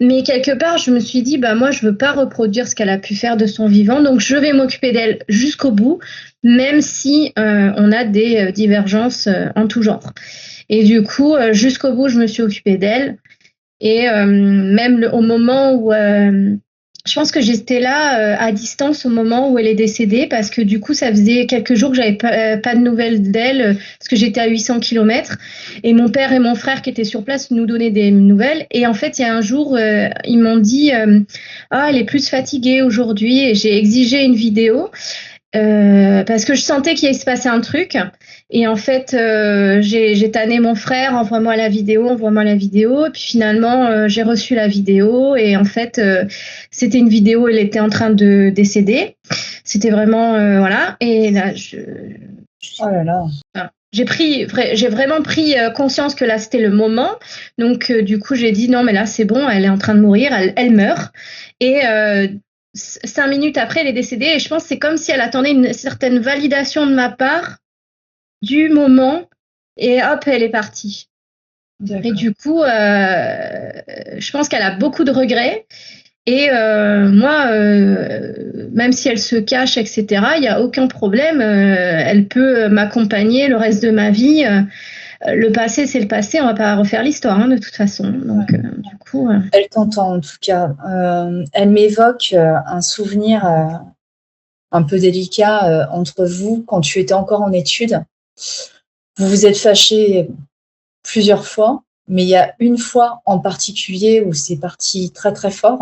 Mais quelque part, je me suis dit, bah moi, je veux pas reproduire ce qu'elle a pu faire de son vivant, donc je vais m'occuper d'elle jusqu'au bout, même si on a des divergences en tout genre. Et du coup, jusqu'au bout, je me suis occupée d'elle. Et même au moment où je pense que j'étais là à distance au moment où elle est décédée parce que du coup, ça faisait quelques jours que j'avais pas de nouvelles d'elle parce que j'étais à 800 km et mon père et mon frère qui étaient sur place nous donnaient des nouvelles. Et en fait, il y a un jour, ils m'ont dit ah, elle est plus fatiguée aujourd'hui et j'ai exigé une vidéo. Parce que je sentais qu'il allait se passer un truc. Et en fait, j'ai tanné mon frère, envoie-moi la vidéo. Et puis finalement, j'ai reçu la vidéo. Et en fait, c'était une vidéo, elle était en train de décéder. C'était vraiment, voilà. Et là, Oh là là. Voilà. J'ai vraiment pris conscience que là, c'était le moment. Donc, du coup, j'ai dit non, mais là, c'est bon, elle est en train de mourir, elle meurt. Et 5 minutes après, elle est décédée et je pense que c'est comme si elle attendait une certaine validation de ma part du moment et hop, elle est partie. D'accord. Et du coup, je pense qu'elle a beaucoup de regrets et moi, même si elle se cache, etc., il n'y a aucun problème. Elle peut m'accompagner le reste de ma vie. Le passé, c'est le passé, on va pas refaire l'histoire de toute façon. Donc, du coup, Elle t'entend en tout cas. Elle m'évoque un souvenir un peu délicat entre vous quand tu étais encore en études. Vous vous êtes fâchés plusieurs fois, mais il y a une fois en particulier où c'est parti très très fort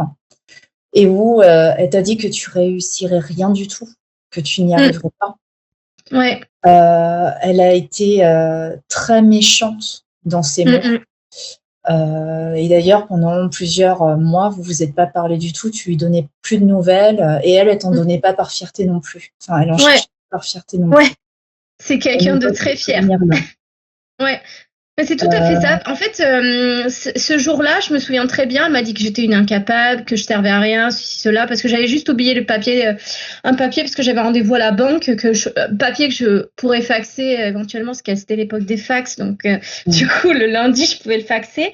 et où elle t'a dit que tu réussirais rien du tout, que tu n'y arriverais pas. Ouais. Elle a été très méchante dans ses mots. Et d'ailleurs, pendant plusieurs mois, vous vous êtes pas parlé du tout, tu lui donnais plus de nouvelles et elle t'en donnait pas par fierté non plus. Enfin, elle en cherchait pas par fierté non plus. Ouais, c'est quelqu'un de très fier. Ouais. Mais c'est tout à fait ça. En fait, ce jour-là, je me souviens très bien, elle m'a dit que j'étais une incapable, que je servais à rien, ceci, cela, parce que j'avais juste oublié le papier, un papier, parce que j'avais rendez-vous à la banque, papier que je pourrais faxer éventuellement, parce que c'était l'époque des fax, donc du coup, le lundi, je pouvais le faxer.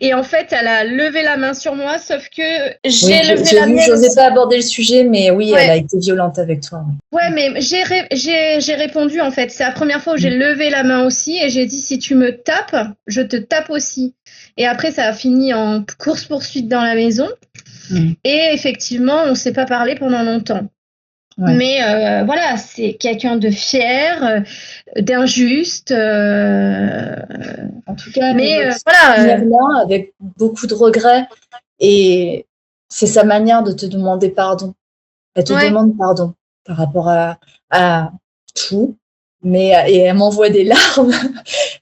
Et en fait, elle a levé la main sur moi, sauf que j'ai levé la mienne. Je n'osais pas aborder le sujet, mais oui, elle a été violente avec toi. Ouais, mais j'ai répondu en fait. C'est la première fois où j'ai levé la main aussi et j'ai dit si tu me tapes, je te tape aussi. Et après, ça a fini en course-poursuite dans la maison. Et effectivement, on ne s'est pas parlé pendant longtemps. Ouais. Mais voilà, c'est quelqu'un de fier, d'injuste. En tout cas, mais voilà, là, avec beaucoup de regrets. Et c'est sa manière de te demander pardon. Elle te demande pardon par rapport à tout, et elle m'envoie des larmes.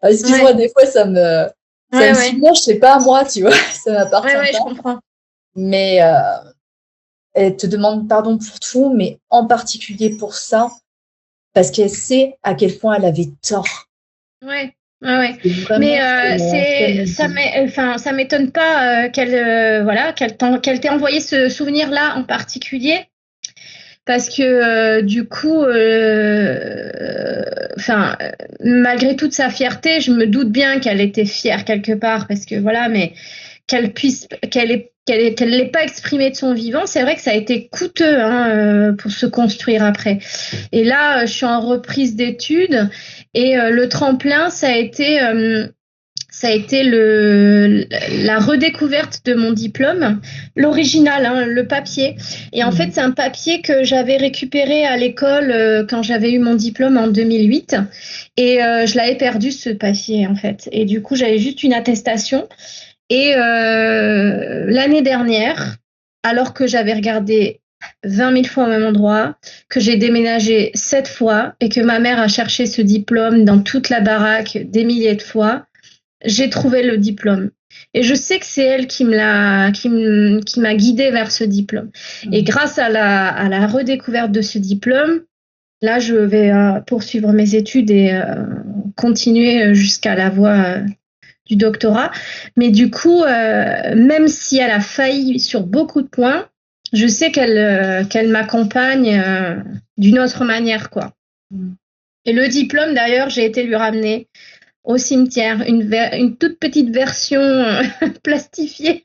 Excuse-moi, des fois ça me submerge, c'est pas à moi, tu vois, ça m'appartient pas. Je comprends. Mais elle te demande pardon pour tout, mais en particulier pour ça, parce qu'elle sait à quel point elle avait tort. Ouais. Mais ça m'étonne pas qu'elle t'ait envoyé ce souvenir-là en particulier. parce que du coup, malgré toute sa fierté, je me doute bien qu'elle était fière quelque part, parce que voilà, mais qu'elle l'ait pas exprimé de son vivant, c'est vrai que ça a été coûteux pour se construire après. Et là, je suis en reprise d'études et le tremplin, ça a été la redécouverte de mon diplôme, l'original, le papier. Et en fait, c'est un papier que j'avais récupéré à l'école quand j'avais eu mon diplôme en 2008. Et je l'avais perdu, ce papier, en fait. Et du coup, j'avais juste une attestation. Et l'année dernière, alors que j'avais regardé 20 000 fois au même endroit, que j'ai déménagé 7 fois et que ma mère a cherché ce diplôme dans toute la baraque des milliers de fois, j'ai trouvé le diplôme. Et je sais que c'est elle qui m'a guidée vers ce diplôme. Et grâce à la redécouverte de ce diplôme, là, je vais poursuivre mes études et continuer jusqu'à la voie du doctorat. Mais du coup, même si elle a failli sur beaucoup de points, je sais qu'elle m'accompagne d'une autre manière, quoi. Et le diplôme, d'ailleurs, j'ai été lui ramener au cimetière, une toute petite version plastifiée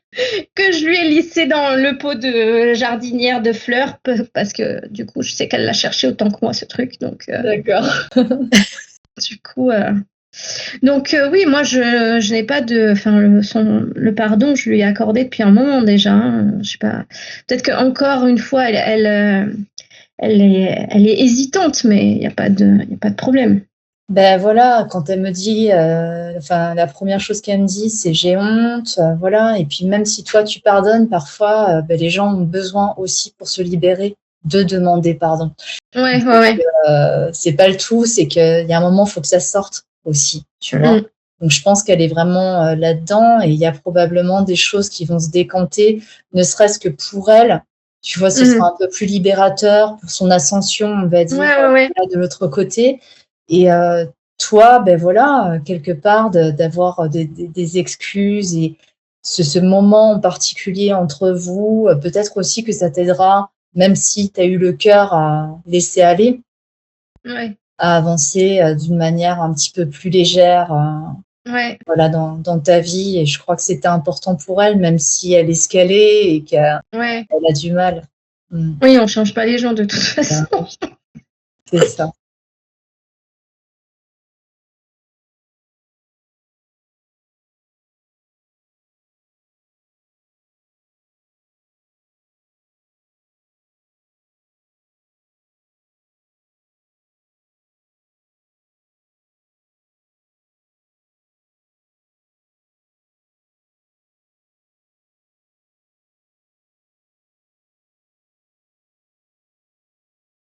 que je lui ai lissée dans le pot de jardinière de fleurs, parce que du coup, je sais qu'elle l'a cherché autant que moi, ce truc. Donc, D'accord. Du coup, oui, moi, je n'ai pas le pardon, je lui ai accordé depuis un moment déjà. Je sais pas. Peut-être qu'encore une fois, elle est hésitante, mais il n'y a pas de problème. Ben voilà, quand elle me dit, la première chose qu'elle me dit, c'est j'ai honte, voilà. Et puis même si toi tu pardonnes, parfois, les gens ont besoin aussi pour se libérer de demander pardon. Ouais. C'est pas le tout, c'est qu'il y a un moment, il faut que ça sorte aussi, tu vois. Donc je pense qu'elle est vraiment là-dedans et il y a probablement des choses qui vont se décanter, ne serait-ce que pour elle. Tu vois, ce sera un peu plus libérateur pour son ascension, on va dire, de l'autre côté. Et toi, quelque part, d'avoir des excuses et ce moment en particulier entre vous, peut-être aussi que ça t'aidera, même si tu as eu le cœur à laisser aller, à avancer d'une manière un petit peu plus légère voilà, dans ta vie. Et je crois que c'était important pour elle, même si elle est ce qu'elle est et qu'elle a du mal. Oui, on ne change pas les gens de toute façon. C'est ça.